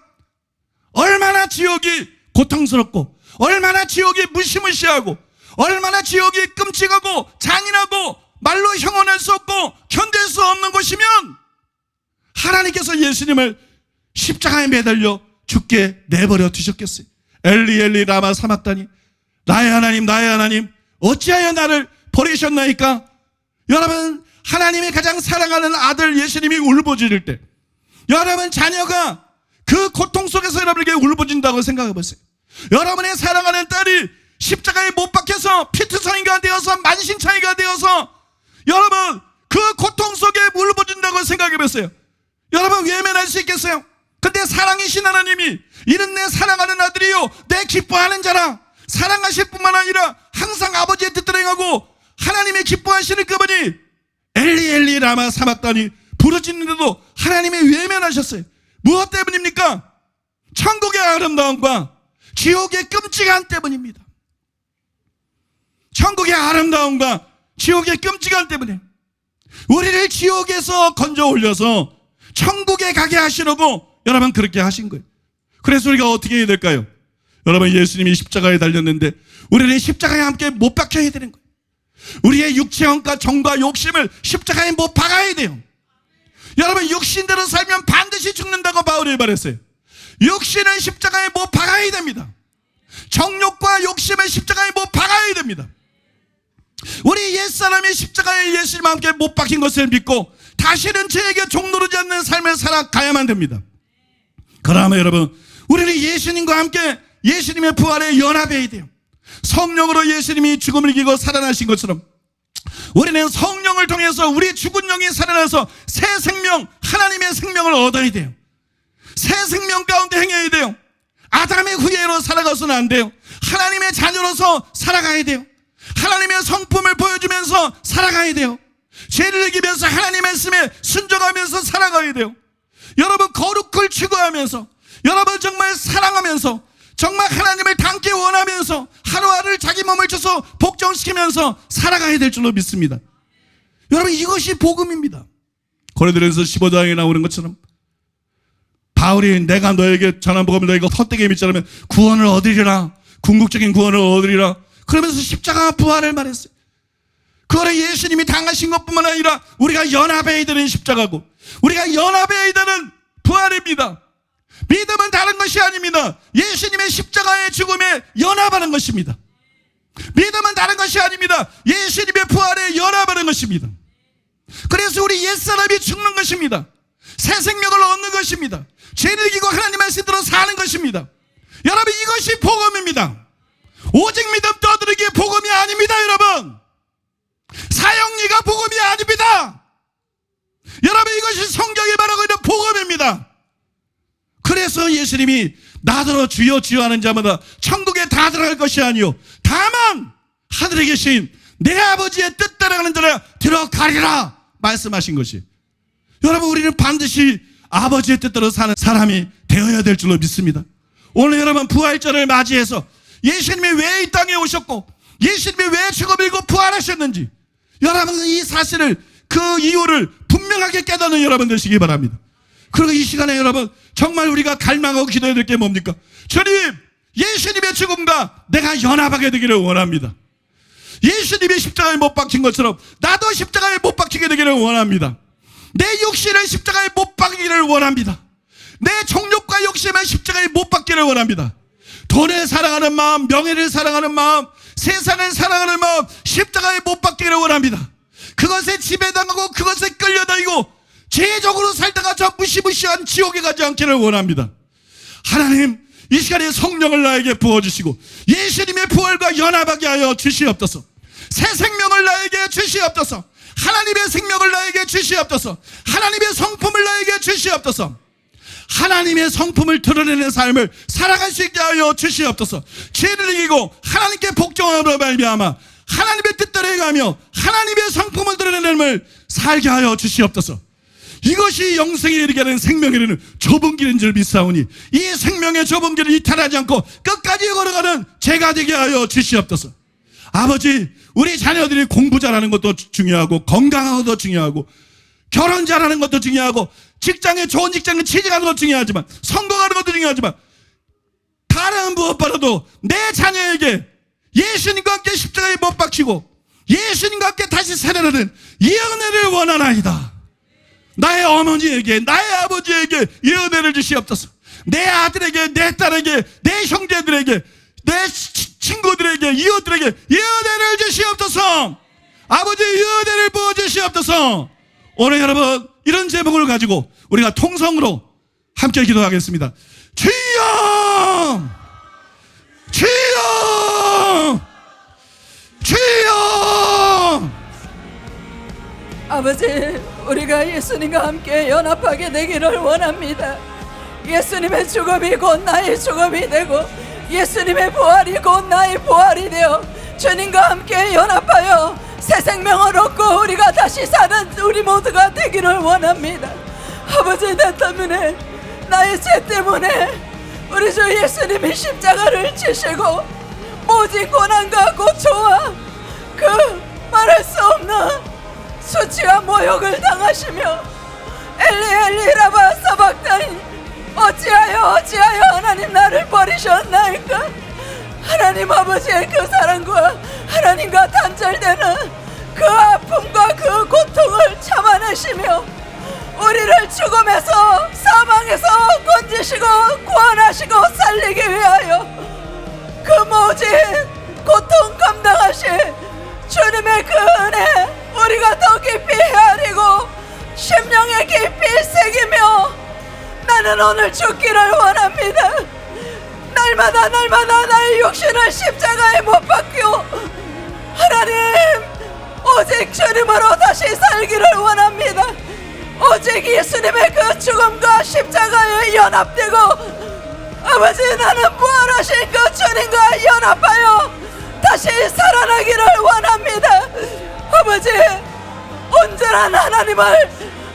얼마나 지옥이 고통스럽고 얼마나 지옥이 무시무시하고 얼마나 지옥이 끔찍하고 잔인하고 말로 형언할 수 없고 견딜 수 없는 것이면 하나님께서 예수님을 십자가에 매달려 죽게 내버려 두셨겠어요. 엘리 엘리 라마 사막다니, 나의 하나님 어찌하여 나를 버리셨나이까? 여러분 하나님이 가장 사랑하는 아들 예수님이 울부짖을 때, 여러분 자녀가 그 고통 속에서 여러분에게 울부짖는다고 생각해 보세요. 여러분의 사랑하는 딸이 십자가에 못 박혀서 피투성이가 되어서 만신창이가 되어서 여러분 그 고통 속에 울부짖는다고 생각해 보세요. 여러분 외면할 수 있겠어요? 근데 사랑이신 하나님이 이는 내 사랑하는 아들이요 내 기뻐하는 자라, 사랑하실 뿐만 아니라 항상 아버지의 뜻대로 행하고 하나님의 기뻐하시는 그분이 엘리 엘리 라마 사막다니 부르짖는데도 하나님이 외면하셨어요. 무엇 때문입니까? 천국의 아름다움과 지옥의 끔찍한 때문입니다. 천국의 아름다움과 지옥의 끔찍한 때문에 우리를 지옥에서 건져 올려서 천국에 가게 하시려고 여러분 그렇게 하신 거예요. 그래서 우리가 어떻게 해야 될까요? 여러분 예수님이 십자가에 달렸는데 우리는 십자가에 함께 못 박혀야 되는 거예요. 우리의 육체형과 정과 욕심을 십자가에 못 박아야 돼요. 여러분 육신대로 살면 반드시 죽는다고 바울이 말했어요. 육신은 십자가에 못 박아야 됩니다. 정욕과 욕심을 십자가에 못 박아야 됩니다. 우리 옛사람이 십자가에 예수님과 함께 못 박힌 것을 믿고 다시는 죄에게 종노르지 않는 삶을 살아가야만 됩니다. 그러면 여러분 우리는 예수님과 함께 예수님의 부활에 연합해야 돼요. 성령으로 예수님이 죽음을 이기고 살아나신 것처럼 우리는 성령을 통해서 우리 죽은 영이 살아나서 새 생명, 하나님의 생명을 얻어야 돼요. 새 생명 가운데 행해야 돼요. 아담의 후예로 살아가서는 안 돼요. 하나님의 자녀로서 살아가야 돼요. 하나님의 성품을 보여주면서 살아가야 돼요. 죄를 이기면서 하나님의 말씀에 순종하면서 살아가야 돼요. 여러분 거룩을 추구하면서, 여러분 정말 사랑하면서, 정말 하나님을 닮기 원하면서 하루하루를 자기 몸을 쳐서 복종시키면서 살아가야 될 줄로 믿습니다. 여러분 이것이 복음입니다. 고린도전서 15장에 나오는 것처럼 바울이 내가 너에게 전한 복음을 너희가 헛되게 믿지 않으면 구원을 얻으리라, 궁극적인 구원을 얻으리라 그러면서 십자가 부활을 말했어요. 그거는 예수님이 당하신 것뿐만 아니라 우리가 연합해야 되는 십자가고 우리가 연합해야 되는 부활입니다. 믿음은 다른 것이 아닙니다. 예수님의 십자가의 죽음에 연합하는 것입니다. 믿음은 다른 것이 아닙니다. 예수님의 부활에 연합하는 것입니다. 그래서 우리 옛사람이 죽는 것입니다. 새 생명을 얻는 것입니다. 죄를 이기고 하나님 말씀대로 사는 것입니다. 여러분 이것이 복음입니다. 오직 믿음 떠들기 복음이 아닙니다. 여러분 사형리가 복음이 아닙니다. 여러분, 이것이 성경이 말하고 있는 복음입니다. 그래서 예수님이 나더러 주여 주여 하는 자마다 천국에 다 들어갈 것이 아니요 다만 하늘에 계신 내 아버지의 뜻 따라가는 자라 들어가리라 말씀하신 것이. 여러분, 우리는 반드시 아버지의 뜻대로 사는 사람이 되어야 될 줄로 믿습니다. 오늘 여러분, 부활절을 맞이해서 예수님이 왜 이 땅에 오셨고 예수님이 왜 죽어밀고 부활하셨는지 여러분은 이 사실을, 그 이유를 분명하게 깨닫는 여러분 되시기 바랍니다. 그리고 이 시간에 여러분, 정말 우리가 갈망하고 기도해야 될 게 뭡니까? 주님, 예수님의 죽음과 내가 연합하게 되기를 원합니다. 예수님이 십자가에 못 박힌 것처럼 나도 십자가에 못 박히게 되기를 원합니다. 내 육신을 십자가에 못 박기를 원합니다. 내 정욕과 욕심을 십자가에 못 박기를 원합니다. 돈을 사랑하는 마음, 명예를 사랑하는 마음, 세상을 사랑하는 마음, 십자가에 못 박기를 원합니다. 그것에 지배당하고 그것에 끌려다니고 죄적으로 살다가 저 무시무시한 지옥에 가지 않기를 원합니다. 하나님, 이 시간에 성령을 나에게 부어주시고 예수님의 부활과 연합하게 하여 주시옵소서. 새 생명을 나에게 주시옵소서. 하나님의 생명을 나에게 주시옵소서. 하나님의 성품을 나에게 주시옵소서. 하나님의 성품을 드러내는 삶을 살아갈 수 있게 하여 주시옵소서. 죄를 이기고 하나님께 복종함으로 말미암아 하나님의 뜻대로 해가며 하나님의 성품을 드러내는 삶을 살게 하여 주시옵소서. 이것이 영생에 이르게 하는 생명에 이르는 좁은 길인 줄 믿사오니 이 생명의 좁은 길을 이탈하지 않고 끝까지 걸어가는 제가 되게 하여 주시옵소서. 아버지, 우리 자녀들이 공부 잘하는 것도 중요하고 건강한 것도 중요하고 결혼 잘하는 것도 중요하고 직장에 좋은 직장에 취직하는 것도 중요하지만 성공하는 것도 중요하지만 다른 무엇보다도 내 자녀에게 예수님과 함께 십자가에 못 박히고 예수님과 함께 다시 살아나는 이 은혜를 원하나이다. 나의 어머니에게, 나의 아버지에게 이 은혜를 주시옵소서. 내 아들에게, 내 딸에게, 내 형제들에게, 내 친구들에게, 이웃들에게 이 은혜를 주시옵소서. 아버지, 이 은혜를 부어주시옵소서. 오늘 여러분, 이런 제목을 가지고 우리가 통성으로 함께 기도하겠습니다. 주여! 주여! 주여! 아버지, 우리가 예수님과 함께 연합하게 되기를 원합니다. 예수님의 죽음이 곧 나의 죽음이 되고 예수님의 부활이 곧 나의 부활이 되어 주님과 함께 연합하여 새 생명을 얻고 우리가 다시 사는 우리 모두가 되기를 원합니다. 아버지, 내 때문에, 나의 죄 때문에 우리 주 예수님이 십자가를 지시고 모진 고난과 고초와 그 말할 수 없는 수치와 모욕을 당하시며 엘리 엘리 라마 사박다니 어찌하여 하나님 나를 버리셨나이까. 하나님 아버지의 그 사랑과 하나님과 단절되는 그 아픔과 그 고통을 참아내시며 우리를 죽음에서 사망에서 건지시고 구원하시고 살리기 위하여 그 모진 고통 감당하신 주님의 그 은혜 우리가 더 깊이 헤아리고 심령에 깊이 새기며 나는 오늘 죽기를 원합니다. 날마다 나의 육신을 십자가에 못 박고 하나님 오직 주님으로 다시 살기를 원합니다. 오직 예수님의 그 죽음과 십자가에 연합되고 아버지, 나는 부활하신 그 주님과 연합하여 다시 살아나기를 원합니다. 아버지, 온전한 하나님을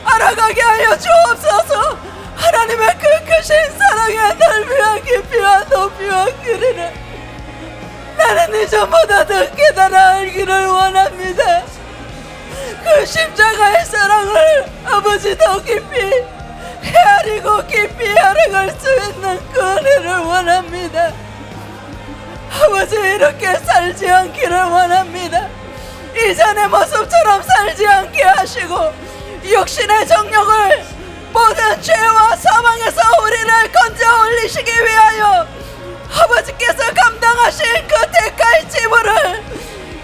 알아가게 하여 주옵소서. 하나님의 그 크신 사랑의 넓이와 깊이와 높이와 길이를 나는 이전보다 더 깨달아 알기를 원합니다. 그 십자가의 사랑을 아버지 더 깊이 헤아리고 깊이 알아갈 수 있는 그 은혜를 원합니다. 아버지, 이렇게 살지 않기를 원합니다. 이전의 모습처럼 살지 않게 하시고 육신의 정욕을 모든 죄와 사망에서 우리를 건져 올리시기 위하여 아버지께서 감당하신 그 대가의 지불을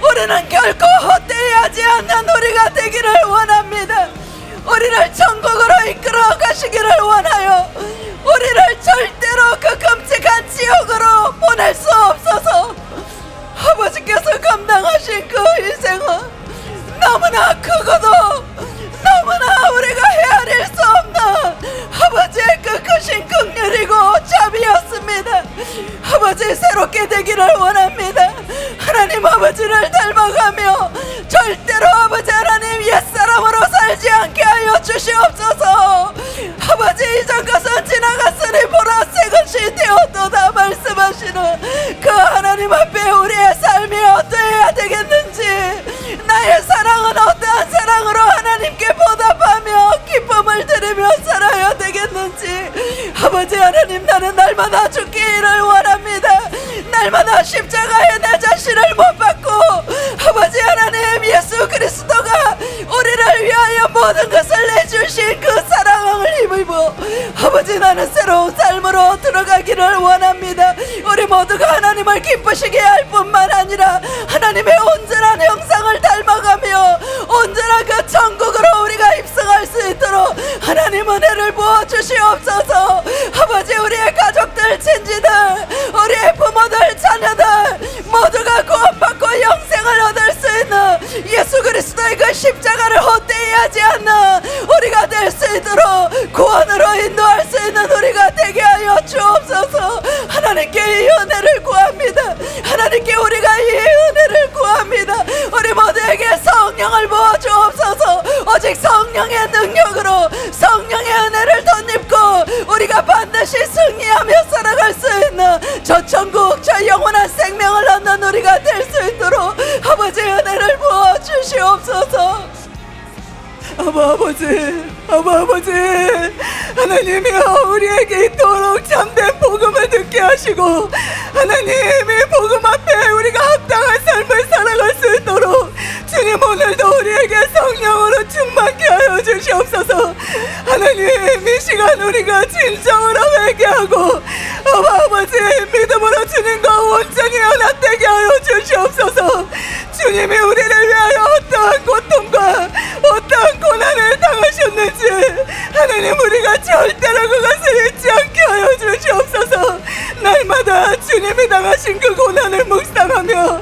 우리는 결코 헛되이 하지 않는 우리가 되기를 원합니다. 우리를 천국으로 이끌어 가시기를 원하여 우리를 절대로 그 끔찍한 지옥으로 보낼 수 없어서 아버지께서 감당하신 그 희생은 너무나 크고도 너무나 우리가 원합니다. 아버지 새롭게 되기를 원합니다. 하나님 아버지를 닮아가며 절대로 아버지 하나님 옛사람으로 살지 않게 하여 주시옵소서. 아버지 이전 것은 지나갔으니 보라 새 것이 되었도다 말씀하시는 그 하나님 앞에 우리의 삶이 어떠해야 되겠는지, 나의 사랑은 어떠한 사랑으로 하나님께 보답하며 기쁨을 드리며 살아야 되겠는지, 아버지 하나님 나는 날마다 죽기를 원합니다. 날마다 십자가에 내 자신을 못 박고 아버지 하나님 예수 그리스도가 우리를 위하여 모든 것을 내주신 그 사랑을 힘입어 아버지 나는 새로운 삶으로 들어가기를 원합니다. 우리 모두가 하나님을 기쁘시게 할 뿐만 아니라 하나님의 온전한 형상을 닮아가며 온전한 그 천국으로 우리가 입성할 수 있도록 하나님 은혜를 부어 주시옵소서. 아버지 우리의 가족들, 친지들, 우리의 부모들, 자녀들 모두가 구원받고 영생을 얻을 수 있는 예수 그리스도의 그 십자가를 헛되이 하지 않는 우리가 될 수 있도록 구원으로 인도할 수 있는 우리가 되게 하여 주옵소서. 하나님께 이 은혜를 구합니다. 하나님께 우리가 이 은혜를 구합니다. 우리 모두에게 성령을 부어 주옵소서. 오직 성령의 능력으로 성령의 은혜를 덧입고 우리가 반드시 승리하며 살아갈 수 있는 저 천국, 저 영원한 생명을 얻는 우리가 될 수 있도록 아버지 은혜를 부어 주시옵소서. 아버지 하나님이여 우리에게 이토록 참된 복음을 듣게 하시고 하나님의 복음 앞에 우리가 합당한 삶을 살아갈 수 있도록 주님 오늘도 우리에게 성령으로 충만케 하여 주시옵소서. 하나님 이 시간 우리가 진정으로 회개하고 아버지 믿음으로 주님과 온전히 연합되게 하여 주시옵소서. 주님이 우리를 위하여 어떠한 고통과 어떠한 고난을 당하셨는지 하나님 우리가 절대로 그것을 잊지 않게 하여 주시옵소서. 날마다 주님이 당하신 그 고난을 묵상하며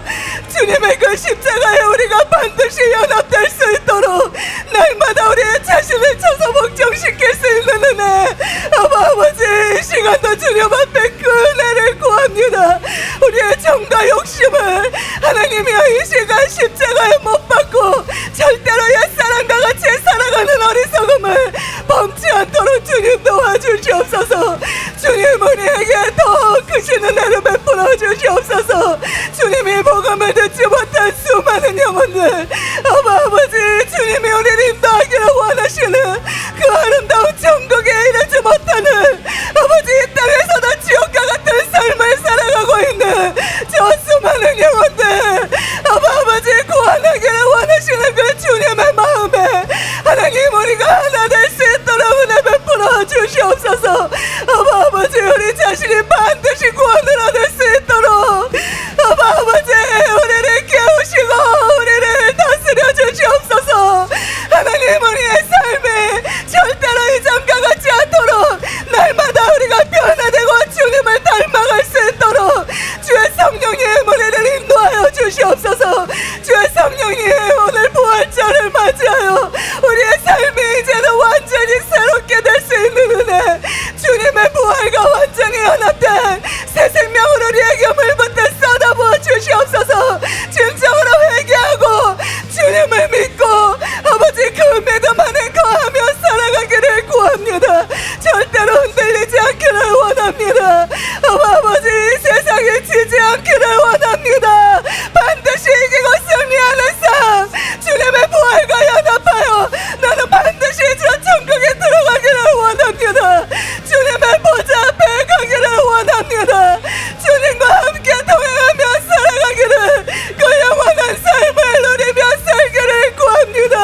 주님의 그 십자가에 우리가 반드시 연합될 수 있도록 날마다 우리의 자신을 쳐서 복종시킬 수 있는 은혜 아버지 이 시간도 주님 앞에 그 은혜를 구합니다. 우리의 정과 욕심을 하나님이여 이 시간 십자가에 못 박고 절대로 옛사람과 같이 살아가는 어리석음을 범치 않도록 주님 도와주시옵소서. 주님 우리에게 더 크신 은혜를 베풀어 주시옵소서. 주님이 복음을 듣지 못한 수많은 영혼들 아버지 주님이 우리를 인도하기를 원하시는 그 아름다운 천국에 이르지 못하는 아버지 이 땅에서도 지옥과 같은 삶을 살아가고 있는 저 수많은 영혼들 아버지 구원하기를 원하시는 그 주님의 마음에 하나님 우리가 하나 될 수 있도록 은혜 베풀어 주시옵소서. 아버지 우리 자신이 반드시 구원을 얻을 수 있도록 아버지 우리를 깨우시고 우리를 다스려 주시옵소서. 하나님 우리의 삶에 절대로 이전과 같지 않도록 날마다 우리가 변화되고 주님을 닮아갈 수 있도록 주의 성령님 우리를 인도하여 주시옵소서. 주의 성령님 오늘 부활절을 맞이하여 우리의 삶이 이제는 완전히 새롭게 될 수 있는 은혜 주님의 부활과 완전히 연합된 새 생명을 우리에게 물붓듯 쏟아부어 주시옵소서. 진정으로 회개하고 주님을 믿고 아버지 그 믿음 안에 거하며 살아가기를 구합니다. 절대로 흔들리지 않기를 원합니다. 아버지 이 세상에 지지 않기를 원합니다. 반드시 이기고 승리하는 삶 주님의 부활과 연합하여 나는 반드시 저 천국에 들어가기를 원합니다. 주님의 보좌 앞에 가기를 원합니다. 주님과 함께 동행하며 살아가기를 그 영원한 삶을 누리며 살기를 구합니다.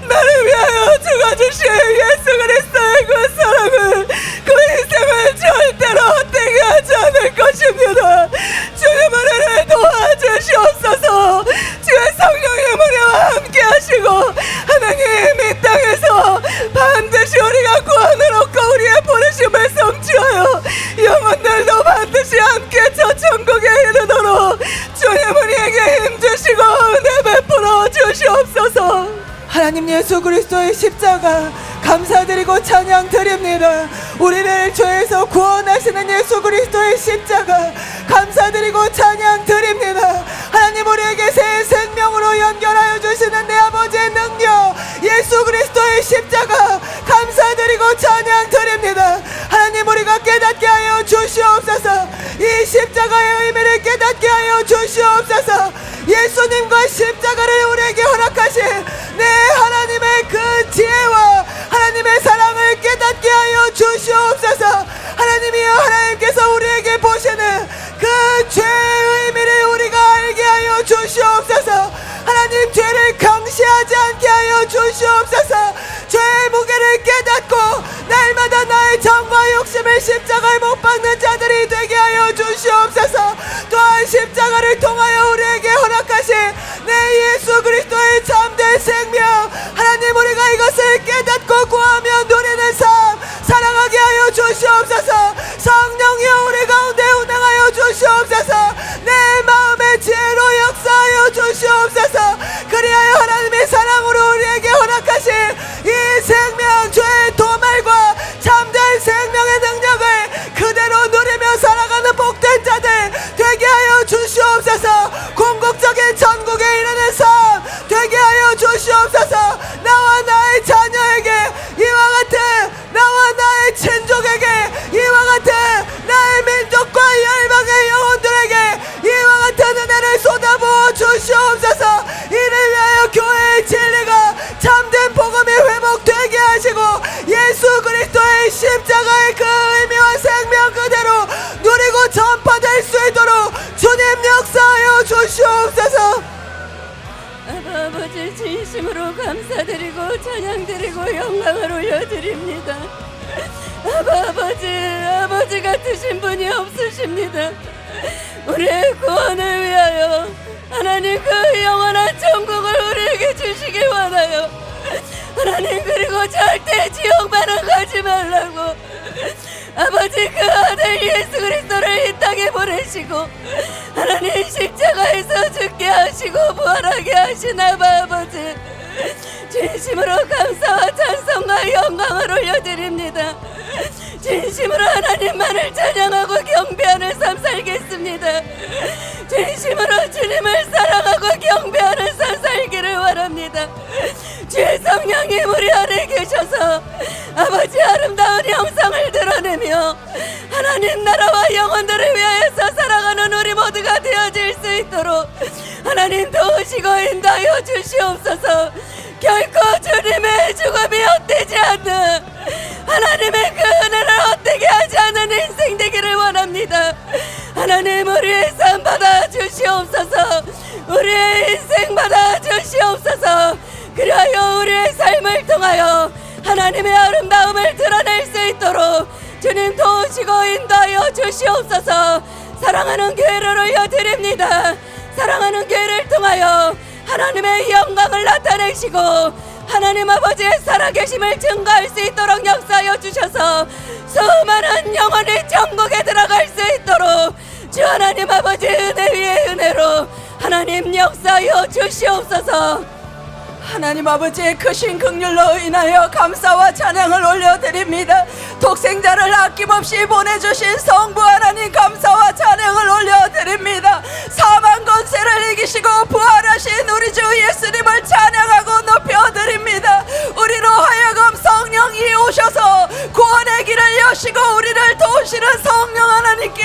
나를 위하여 죽어주신 예수 그리스도의 그 사랑을 그 인생을 절대로 헛되게 하지 않을 것입니다. 주님 은혜를 도와주시옵소서. 주의 성령의 은혜와 함께 하시고 하나님 이 땅에서 반드시 우리가 구원을 얻고 우리의 부르심을 성취하여 영혼들도 반드시 함께 저 천국에 이르도록 주님 우리에게 힘주시고 은혜 베풀어 주시옵소서. 하나님 예수 그리스도의 십자가 감사드리고 찬양 드립니다. 우리를 죄에서 구원하시는 예수 그리스도의 십자가 감사드리고 찬양 드립니다. 하나님, 우리에게 새 생명으로 연결하여 주시는 내 아버지의 능력, 예수 그리스도의 십자가 감사드리고 찬양 드립니다. 하나님, 우리가 깨닫게 하여 주시옵소서. 이 십자가의 의미를 깨닫게 하여 주시옵소서. 예수님과 십자가를 우리에게 허락하신 내 하나님의 그 지혜와 하나님의 사랑을 깨닫게 하여 주시옵소서. 하나님이여, 하나님께서 우리에게 보시는 그 죄의 의미를 우리가 알게 하여 주시옵소서. 하나님, 죄를 경시하지 않게 하여 주시옵소서. 죄의 무게를 깨닫고 날마다 나의 정과 욕심을 십자가에 못 박는 자들이 되게 하여 주시옵소서. 또한 십자가를 통하여 우리에게 허락하신 내 예수 그리스도의 참된 생명, 하나님, 우리가 이것을 깨닫고 구하며 누리는 삶 사랑하게 하여 주시옵소서. 성령이여, 우리 가운데 운행하여 주시옵소서. 내 마음의 지혜로 역사하여 주시옵소서. 그리하여 하나님의 사랑으로 우리에게 허락하신 이 생명, 죄의 도말과 참된 생명의 능력을 그대로 누리며 살아가는 복된 자들 되게 하여 주시옵소서. 궁극적인 천국에 이르는 삶 되게 하여 주시옵소서. 나와 나의 자녀에게 이와 같은, 나와 나의 친족에게 이와 같은, 나의 민족과 열방의 영혼들에게 이와 같은 은혜를 쏟아부어 주시옵소서. 이를 위하여 교회의 진리가 참된 복음이 회복되게 하시고 예수 그리스도의 십자가의 그 의미와 생명 그대로 누리고 전파될 수 있도록 주님 역사하여 주시옵소서. 아버지, 진심으로 감사드리고 찬양드리고 영광을 올려드립니다. 아버지 같으신 분이 없으십니다. 우리의 구원을 위하여 하나님, 그 영원한 천국을 우리에게 주시기 원하여 하나님, 그리고 절대 지옥만은 가지 말라고 아버지, 그 아들 예수 그리스도를 이 땅에 보내시고 하나님, 십자가에서 죽게 하시고 부활하게 하신 아버지, 진심으로 감사와 찬송과 영광을 올려드립니다. 진심으로 하나님만을 찬양하고 경배하는 삶 살겠습니다. 진심으로 주님을 사랑하고 경배하는 삶 살기를 원합니다. 주의 성령이 우리 안에 계셔서 아버지, 아름다운 형상을 드러내며 하나님 나라와 영혼들을 위하여서 살아가는 우리 모두가 되어질 수 있도록 하나님 도우시고 인도하여 주시옵소서. 결코 주님의 죽음이 헛되지 않는, 하나님의 그 은혜를 헛되게 하지 않는 인생 되기를 원합니다. 하나님, 우리의 삶 받아 주시옵소서. 우리의 인생 받아 주시옵소서. 그리하여 우리의 삶을 통하여 하나님의 아름다움을 드러낼 수 있도록 주님 도우시고 인도하여 주시옵소서. 사랑하는 교회를 올려드립니다. 사랑하는 교회를 통하여 하나님의 영광을 나타내시고 하나님 아버지의 살아계심을 증거할 수 있도록 역사하여 주셔서 수많은 영혼이 천국에 들어갈 수 있도록 주 하나님 아버지 은혜 위에 은혜로 하나님 역사하여 주시옵소서. 하나님 아버지의 크신 긍휼로 인하여 감사와 찬양을 올려드립니다. 독생자를 아낌없이 보내주신 성부 하나님, 감사와 찬양을 올려드립니다. 사망 권세를 이기시고 부활하신 우리 주 예수님을 찬양하고 높여드립니다. 우리로 하여금 성령이 오셔서 구원의 길을 여시고 우리를 도우시는 성령 하나님께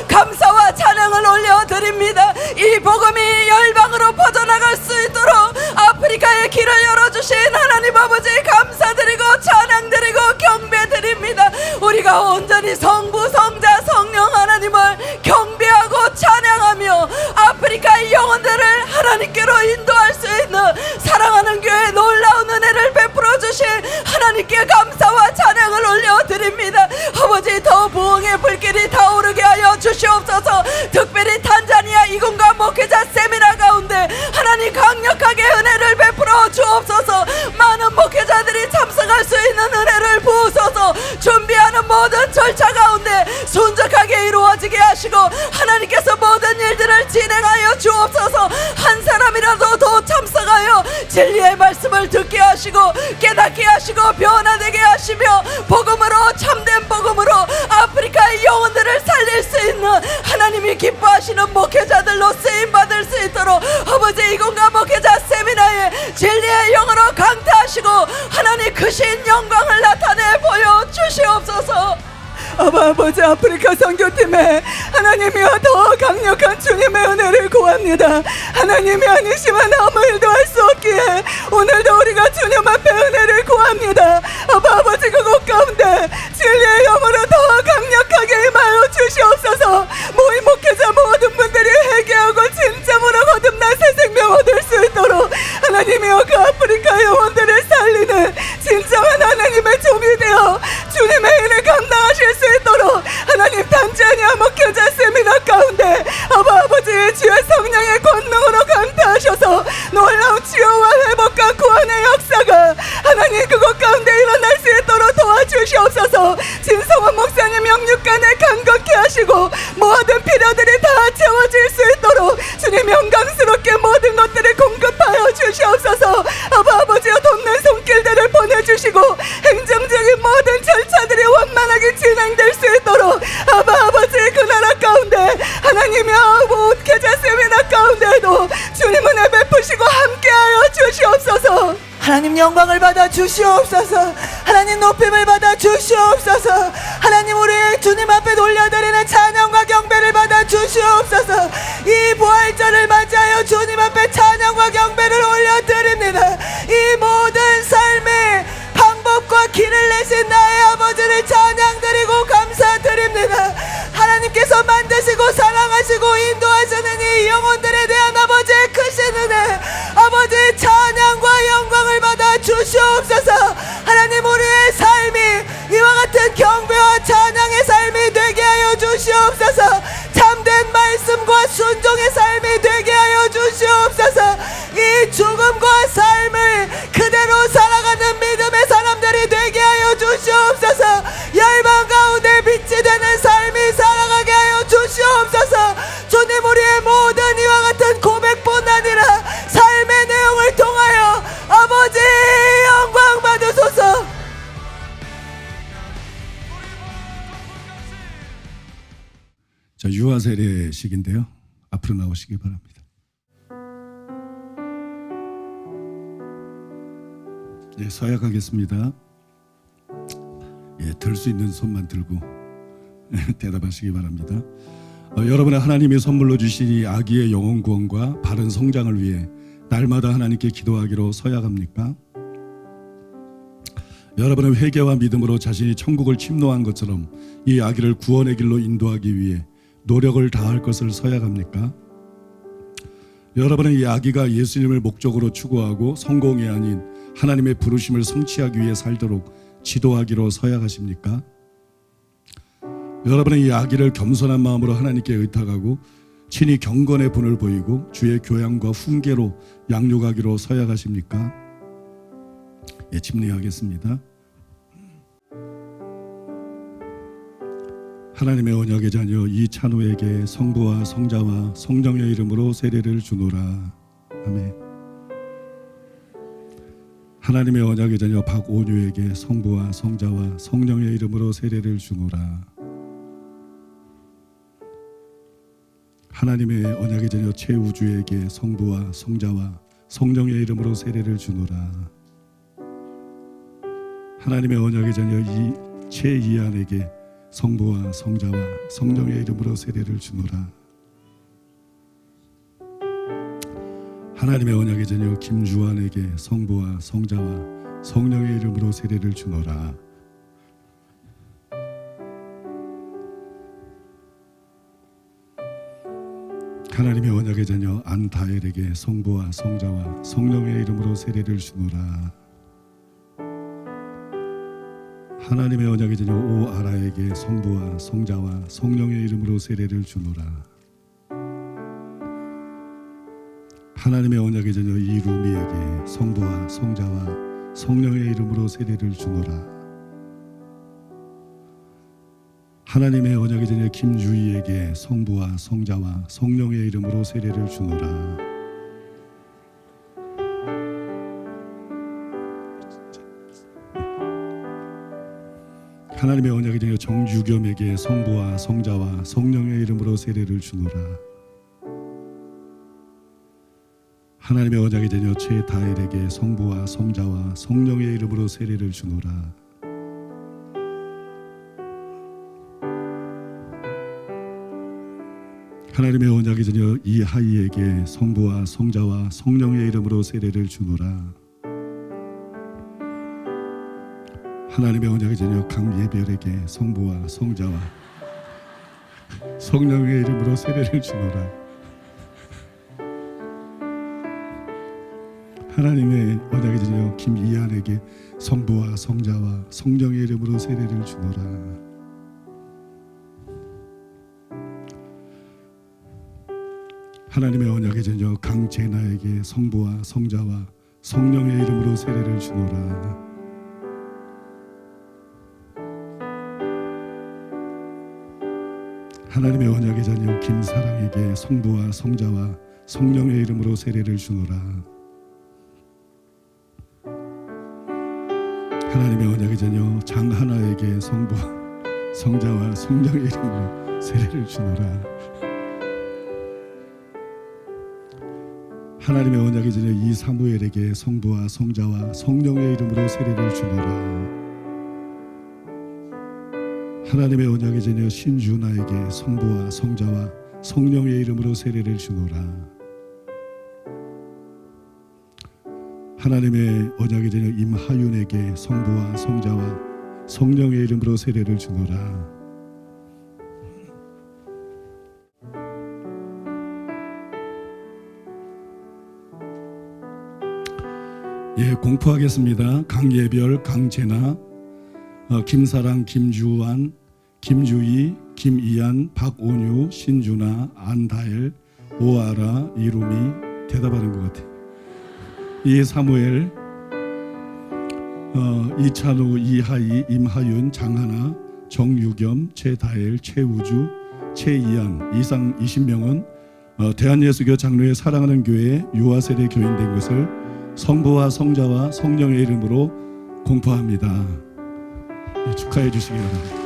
감사와 찬양을 올려드립니다. 이 복음이 열방으로 퍼져나갈 수 있도록 아프리카의 길을 열어주신 하나님 아버지 감사드리고 찬양드리고 경배드립니다. 우리가 온전히 성부 성자 성령 하나님을 경배하고 찬양하며 아프리카의 영혼들을 하나님께로 인도할 수 있는 사랑하는 교회 놀라운 은혜를 베풀어 주신 하나님께 감사와 찬양을 올려드립니다. 아버지, 더 부흥의 불길이 타오르게 하여 주시옵소서. 특별히 탄자니아 이군과 목회자 세미나 가운데 하나님 강력하게 은혜를 베풀어 주옵소서. 많은 목회자들이 참석할 수 있는 은혜를 부으소서. 준비하는 모든 절차 가운데 순적하게 이루어지게 하시고 하나님께서 모든 일들을 진행하여 주옵소서. 한 사람이라도 더 참석하여 진리의 말씀을 듣게 하시고 하시고 깨닫게 하시고 변화되게 하시며 복음으로 참된 복음으로 아프리카의 영혼들을 살릴 수 있는 하나님이 기뻐하시는 목회자들로 쓰임받을 수 있도록 아버지 이공간 목회자 세미나에 진리의 영으로 강타하시고 하나님 크신 영광을 나타내 보여주시옵소서. 아버지 아프리카 선교팀에 하나님이여 더 강력한 주님의 은혜를 구합니다. 하나님이 아니시면 아무 일도 할 수 없기에 오늘도 우리가 주님 앞에 은혜를 구합니다. 아버지 그곳 가운데 진리의 영으로 더 강력하게 임하여 주시옵소서. 모임 목회자 모든 분들이 회개하고 진정으로 거듭난 새 생명 얻을 수 있도록 하나님이여 그 아프리카 영혼들을 살리는 진정한 하나님의 종이 되어 주님의 일을 감당하실 수 있도록 하나님 단지하냐 목회자 세미나 가운데 아버지 주의 성령의 권능으로 강타하셔서 놀라운 치유와 회복과 구원의 역사가 하나님 그곳 가운데 일어날 수 있도록 도와주시옵소서. 진성원 목사님 영육간에 간곡히 하시고 모든 필요들이 다 채워질 수 있도록 주님 영광스럽게 모든 것들을 공급하여 주시옵소서. 아버지여 돕는 손길들을 보내주시고 행정적인 모든 절차들이 원만하게 진행될 수 있도록 아버지 그 나라 가운데 하나님이여 목회자 세미나 가운데도 주님 은혜 베푸시고 함께하여 주시옵소서. 하나님 영광을 받아 주시옵소서. 하나님 높임을 받아 주시옵소서. 하나님 우리 주님 앞에 올려드리는 찬양과 경배를 받아 주시옵소서. 이 부활절을 맞이하여 주님 앞에 찬양과 경배를 올려드립니다. 이 모든 삶의 방법과 길을 내신 나의 아버지를 찬양드리고 감사드립니다. 하나님께서 만드시고 사랑하시고 인도하시는 이 영혼들에 대한 아버지의 크신 은혜 아버지의 찬양과 영광을 받아 주시옵소서. 하나님 우리의 삶이 이와 같은 경배와 찬양의 삶이 되게 하여 주시옵소서. 참된 말씀과 순종의 삶이 되게 하여 주시옵소서. 이 죽음과 삶을 그대로 살아가는 믿음의 사람들이 되게 하여 주시옵소서. 열방 가운데 빛이 되는 삶이 살아가게 하여 주시옵소서. 주님 우리의 모든 이와 같은 고백뿐 아니라 삶의 내용을 통하여 아버지 영광 받으소서. 자, 유아 세례식인데요. 앞으로 나오시기 바랍니다. 예, 서약하겠습니다. 예, 들 수 있는 손만 들고 대답하시기 바랍니다. 여러분의 하나님이 선물로 주신 이 아기의 영혼 구원과 바른 성장을 위해 날마다 하나님께 기도하기로 서약합니까? 여러분의 회개와 믿음으로 자신이 천국을 침노한 것처럼 이 아기를 구원의 길로 인도하기 위해 노력을 다할 것을 서약합니까? 여러분은 이 아기가 예수님을 목적으로 추구하고 성공이 아닌 하나님의 부르심을 성취하기 위해 살도록 지도하기로 서약하십니까? 여러분은 이 아기를 겸손한 마음으로 하나님께 의탁하고 친히 경건의 분을 보이고 주의 교양과 훈계로 양육하기로 서약하십니까? 예, 침례하겠습니다. 하나님의 언약의 자녀 이찬우에게 성부와 성자와 성령의 이름으로 세례를 주노라. 아멘. 하나님의 언약의 자녀 박온유에게 성부와 성자와 성령의 이름으로 세례를 주노라. 하나님의 언약의 자녀 최우주에게 성부와 성자와 성령의 이름으로 세례를 주노라. 하나님의 언약의 자녀 최이안에게 성부와 성자와 성령의 이름으로 세례를 주노라. 하나님의 언약의 자녀 김주환에게 성부와 성자와 성령의 이름으로 세례를 주노라. 하나님의 언약의 자녀 안다엘에게 성부와 성자와 성령의 이름으로 세례를 주노라. 하나님의 언약의 자녀 오아라에게 성부와 성자와 성령의 이름으로 세례를 주노라. 하나님의 언약의 자녀 이루미에게 성부와 성자와 성령의 이름으로 세례를 주노라. 하나님의 언약의 자녀 김유희에게 성부와 성자와 성령의 이름으로 세례를 주노라. 하나님의 언약이 되어 정유겸에게 성부와 성자와 성령의 이름으로 세례를 주노라. 하나님의 언약이 되어 최다엘에게 성부와 성자와 성령의 이름으로 세례를 주노라. 하나님의 언약이 되어 이하이에게 성부와 성자와 성령의 이름으로 세례를 주노라. 하나님의 언약이 되어 강예별에게 성부와 성자와 성령의 이름으로 세례를 주노라. 하나님의 언약이 되어 김이한에게 성부와 성자와 성령의 이름으로 세례를 주노라. 하나님의 언약이 되어 강제나에게 성부와 성자와 성령의 이름으로 세례를 주노라. 하나님의 언약의 자녀 김사랑에게 성부와 성자와 성령의 이름으로 세례를 주노라. 하나님의 언약의 자녀 장하나에게 성부와 성자와 성령의 이름으로 세례를 주노라. 하나님의 언약의 자녀 이사무엘에게 성부와 성자와 성령의 이름으로 세례를 주노라. 하나님의 언약의 자녀 신주나에게 성부와 성자와 성령의 이름으로 세례를 주노라. 하나님의 언약의 자녀 임하윤에게 성부와 성자와 성령의 이름으로 세례를 주노라. 예, 공포하겠습니다. 강예별, 강재나, 김사랑, 김주환, 김주희, 김이한, 박온유, 신주나, 안다엘, 오아라, 이루미. 대답하는 것 같아요. 이사무엘, 이찬우, 이하이, 임하윤, 장하나, 정유겸, 최다엘, 최우주, 최이한, 이상 20명은 대한예수교 장로의 사랑하는 교회 유아세대 교인된 것을 성부와 성자와 성령의 이름으로 공포합니다. 축하해 주시기 바랍니다.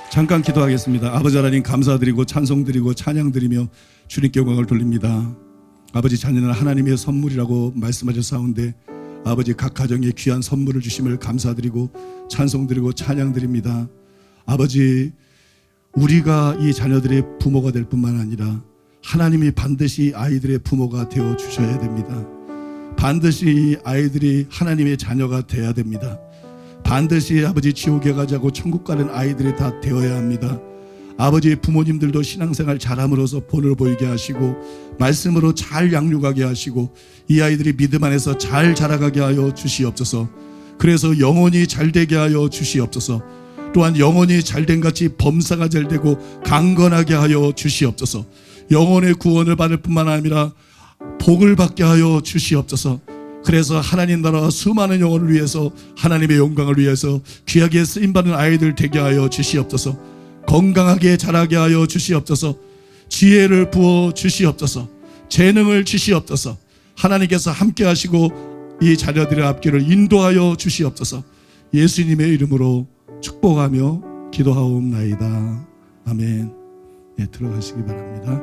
잠깐 기도하겠습니다. 아버지 하나님 감사드리고 찬송드리고 찬양드리며 주님께 영광을 돌립니다. 아버지, 자녀는 하나님의 선물이라고 말씀하셨사온데 아버지, 각 가정에 귀한 선물을 주심을 감사드리고 찬송드리고 찬양드립니다. 아버지, 우리가 이 자녀들의 부모가 될 뿐만 아니라 하나님이 반드시 아이들의 부모가 되어 주셔야 됩니다. 반드시 아이들이 하나님의 자녀가 되어야 됩니다. 반드시 아버지, 지옥에 가지 않고 천국 가는 아이들이 다 되어야 합니다. 아버지, 부모님들도 신앙생활 잘함으로써 본을 보이게 하시고 말씀으로 잘 양육하게 하시고 이 아이들이 믿음 안에서 잘 자라가게 하여 주시옵소서. 그래서 영혼이 잘되게 하여 주시옵소서. 또한 영혼이 잘된 같이 범사가 잘되고 강건하게 하여 주시옵소서. 영혼의 구원을 받을 뿐만 아니라 복을 받게 하여 주시옵소서. 그래서 하나님 나라와 수많은 영혼을 위해서 하나님의 영광을 위해서 귀하게 쓰임받는 아이들 되게 하여 주시옵소서. 건강하게 자라게 하여 주시옵소서. 지혜를 부어 주시옵소서. 재능을 주시옵소서. 하나님께서 함께 하시고 이 자녀들의 앞길을 인도하여 주시옵소서. 예수님의 이름으로 축복하며 기도하옵나이다. 아멘. 네, 들어가시기 바랍니다.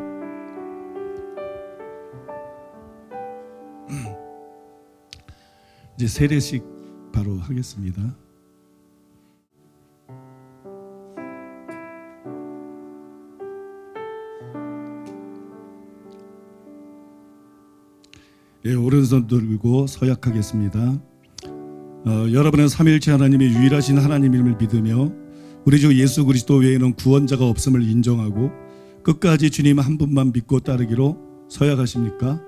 이제 세례식 바로 하겠습니다. 예, 오른손 들고 서약하겠습니다. 여러분은 삼위일체 하나님의 유일하신 하나님임을 믿으며 우리 주 예수 그리스도 외에는 구원자가 없음을 인정하고 끝까지 주님 한 분만 믿고 따르기로 서약하십니까?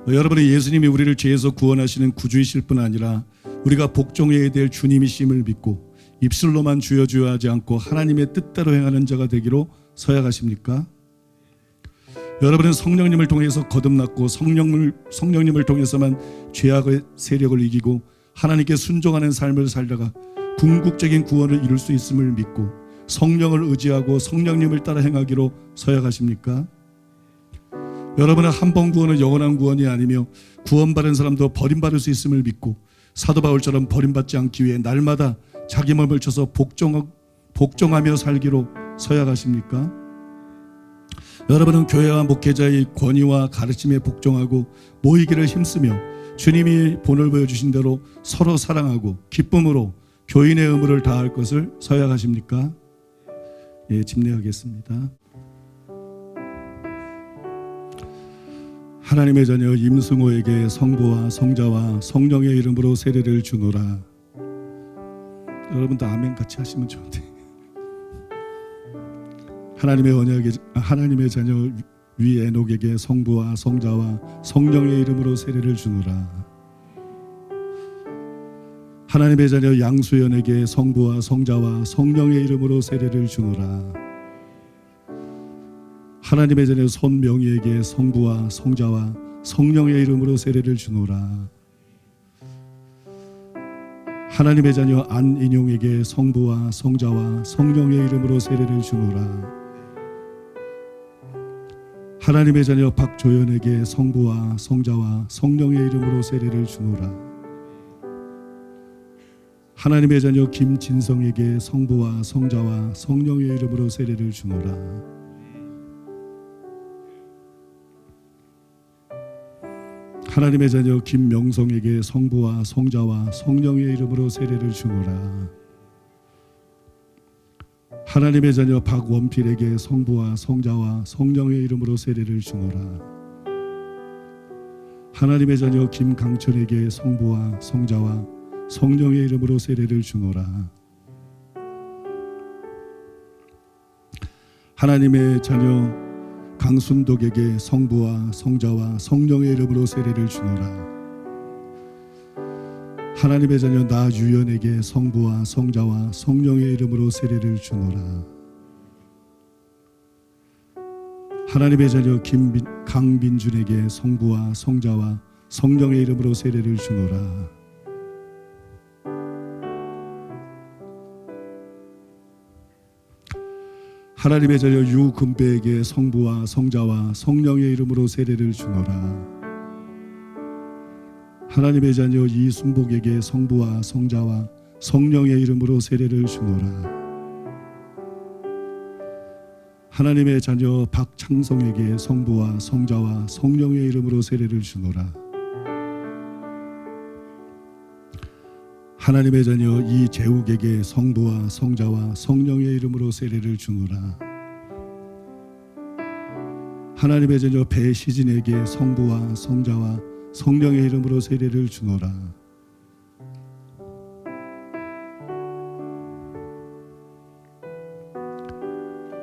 여러분은 예수님이 우리를 죄에서 구원하시는 구주이실 뿐 아니라 우리가 복종해야 될 주님이심을 믿고 입술로만 주여 주여 하지 않고 하나님의 뜻대로 행하는 자가 되기로 서약하십니까? 여러분은 성령님을 통해서 거듭났고 성령님을 통해서만 죄악의 세력을 이기고 하나님께 순종하는 삶을 살다가 궁극적인 구원을 이룰 수 있음을 믿고 성령을 의지하고 성령님을 따라 행하기로 서약하십니까? 여러분은 한 번 구원은 영원한 구원이 아니며 구원받은 사람도 버림받을 수 있음을 믿고 사도 바울처럼 버림받지 않기 위해 날마다 자기 몸을 쳐서 복종하며 살기로 서약하십니까? 여러분은 교회와 목회자의 권위와 가르침에 복종하고 모이기를 힘쓰며 주님이 본을 보여주신 대로 서로 사랑하고 기쁨으로 교인의 의무를 다할 것을 서약하십니까? 예, 집례하겠습니다. 하나님의 자녀 임승호에게 성부와 성자와 성령의 이름으로 세례를 주노라. 여러분도 아멘 같이 하시면 좋은데. 하나님의 자녀 위에녹에게 성부와 성자와 성령의 이름으로 세례를 주노라. 하나님의 자녀 양수연에게 성부와 성자와 성령의 이름으로 세례를 주노라. 하나님의 자녀 손명희에게 성부와 성자와 성령의 이름으로 세례를 주노라. 하나님의 자녀 안인용에게 성부와 성자와 성령의 이름으로 세례를 주노라. 하나님의 자녀 박조연에게 성부와 성자와 성령의 이름으로 세례를 주노라. 하나님의 자녀 김진성에게 성부와 성자와 성령의 이름으로 세례를 주노라. 하나님의 자녀 김명성에게 성부와 성자와 성령의 이름으로 세례를 주노라. 하나님의 자녀 박원필에게 성부와 성자와 성령의 이름으로 세례를 주노라. 하나님의 자녀 김강천에게 성부와 성자와 성령의 이름으로 세례를 주노라. 하나님의 자녀 강순덕에게 성부와 성자와 성령의 이름으로 세례를 주노라. 하나님의 자녀 나유연에게 성부와 성자와 성령의 이름으로 세례를 주노라. 하나님의 자녀 강민준에게 성부와 성자와 성령의 이름으로 세례를 주노라. 하나님의 자녀 유금배에게 성부와 성자와 성령의 이름으로 세례를 주노라. 하나님의 자녀 이순복에게 성부와 성자와 성령의 이름으로 세례를 주노라. 하나님의 자녀 박창성에게 성부와 성자와 성령의 이름으로 세례를 주노라. 하나님의 자녀 이재욱에게 성부와 성자와 성령의 이름으로 세례를 주노라. 하나님의 자녀 배시진에게 성부와 성자와 성령의 이름으로 세례를 주노라.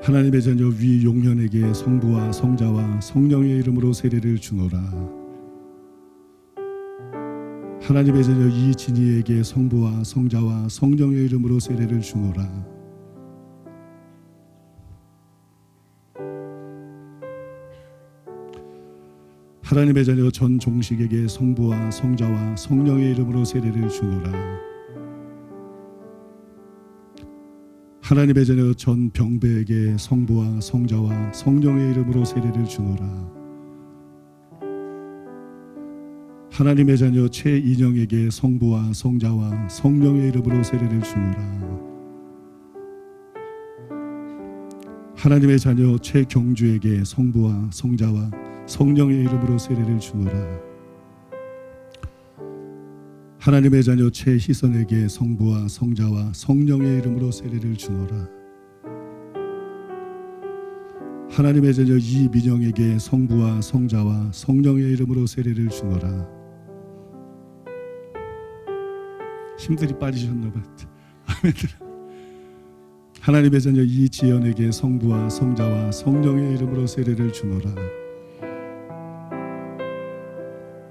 하나님의 자녀 위용현에게 성부와 성자와 성령의 이름으로 세례를 주노라. 하나님의 자녀 이진희에게 성부와 성자와 성령의 이름으로 세례를 주노라. 하나님의 자녀 전종식에게 성부와 성자와 성령의 이름으로 세례를 주노라. 하나님의 자녀 전병배에게 성부와 성자와 성령의 이름으로 세례를 주노라. 하나님의 자녀 최인영에게 성부와 성자와 성령의 이름으로 세례를 주노라. 하나님의 자녀 최경주에게 성부와 성자와 성령의 이름으로 세례를 주노라. 하나님의 자녀 최희선에게 성부와 성자와 성령의 이름으로 세례를 주노라. 하나님의 자녀 이민영에게 성부와 성자와 성령의 이름으로 세례를 주노라. 힘들이 빠지셨나봐. 아멘. 하나님의 자녀 이지연에게 성부와 성자와 성령의 이름으로 세례를 주노라.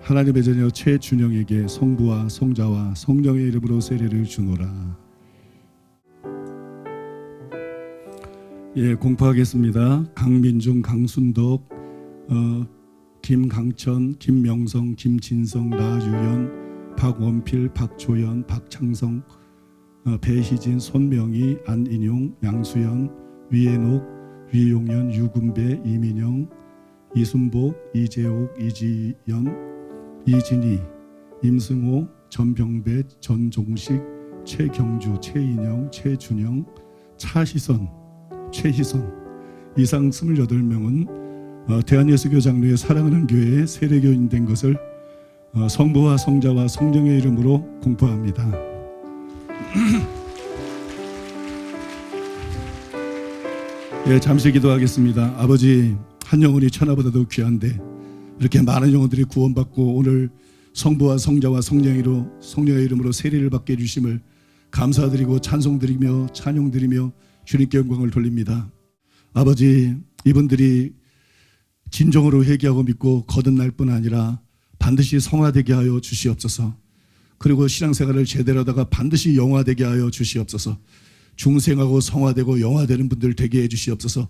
하나님의 자녀 최준영에게 성부와 성자와 성령의 이름으로 세례를 주노라. 예, 공포하겠습니다. 강민중, 강순덕, 김강천, 김명성, 김진성, 나유연, 박원필, 박조연, 박창성, 배희진, 손명희, 안인용, 양수연, 위에녹, 위용연, 유금배, 이민영, 이순복, 이재옥, 이지연, 이진희, 임승호, 전병배, 전종식, 최경주, 최인영, 최준영, 차희선, 최희선 이상 28명은 대한예수교 장로의 사랑하는 교회의 세례교인 된 것을 성부와 성자와 성령의 이름으로 공포합니다. 예, 잠시 기도하겠습니다. 아버지, 한 영혼이 천하보다도 귀한데 이렇게 많은 영혼들이 구원받고 오늘 성부와 성자와 성령의 이름으로 세례를 받게 해주심을 감사드리고 찬송드리며 찬용드리며 주님께 영광을 돌립니다. 아버지, 이분들이 진정으로 회개하고 믿고 거듭날 뿐 아니라 반드시 성화되게 하여 주시옵소서. 그리고 신앙생활을 제대로 하다가 반드시 영화되게 하여 주시옵소서. 중생하고 성화되고 영화되는 분들 되게 해 주시옵소서.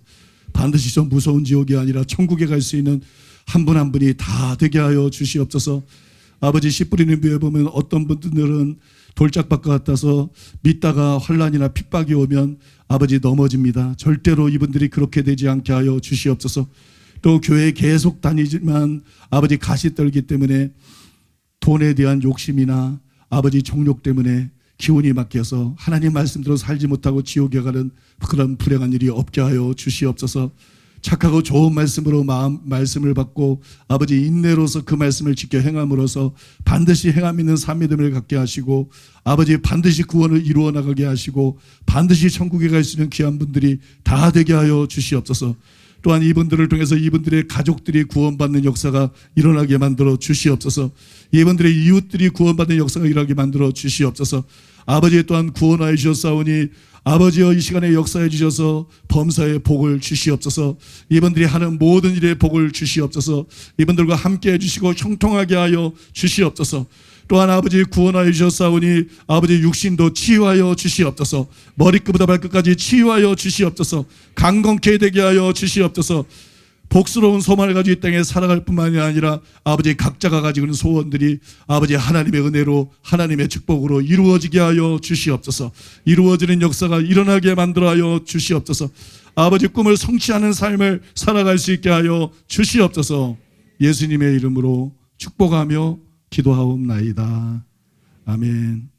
반드시 좀 무서운 지옥이 아니라 천국에 갈 수 있는 한 분 한 분이 다 되게 하여 주시옵소서. 아버지, 씨 뿌리는 뷰에 보면 어떤 분들은 돌짝밭과 같아서 믿다가 환난이나 핍박이 오면 아버지 넘어집니다. 절대로 이분들이 그렇게 되지 않게 하여 주시옵소서. 또 교회에 계속 다니지만 아버지 가시 떨기 때문에 돈에 대한 욕심이나 아버지 정욕 때문에 기운이 막혀서 하나님 말씀대로 살지 못하고 지옥에 가는 그런 불행한 일이 없게 하여 주시옵소서. 착하고 좋은 말씀으로 말씀을 받고 아버지 인내로서 그 말씀을 지켜 행함으로써 반드시 행함 있는 삶 믿음을 갖게 하시고 아버지 반드시 구원을 이루어 나가게 하시고 반드시 천국에 갈 수 있는 귀한 분들이 다 되게 하여 주시옵소서. 또한 이분들을 통해서 이분들의 가족들이 구원받는 역사가 일어나게 만들어 주시옵소서. 이분들의 이웃들이 구원받는 역사가 일어나게 만들어 주시옵소서. 아버지 또한 구원하여 주셨사오니 아버지여 이 시간에 역사해 주셔서 범사의 복을 주시옵소서. 이분들이 하는 모든 일에 복을 주시옵소서. 이분들과 함께 해주시고 형통하게 하여 주시옵소서. 또한 아버지 구원하여 주셨사오니 아버지 육신도 치유하여 주시옵소서. 머리끝부터 발끝까지 치유하여 주시옵소서. 강건케 되게 하여 주시옵소서. 복스러운 소망을 가지고 이 땅에 살아갈 뿐만이 아니라 아버지 각자가 가지고 있는 소원들이 아버지 하나님의 은혜로 하나님의 축복으로 이루어지게 하여 주시옵소서. 이루어지는 역사가 일어나게 만들어 하여 주시옵소서. 아버지 꿈을 성취하는 삶을 살아갈 수 있게 하여 주시옵소서. 예수님의 이름으로 축복하며 기도하옵나이다. 아멘.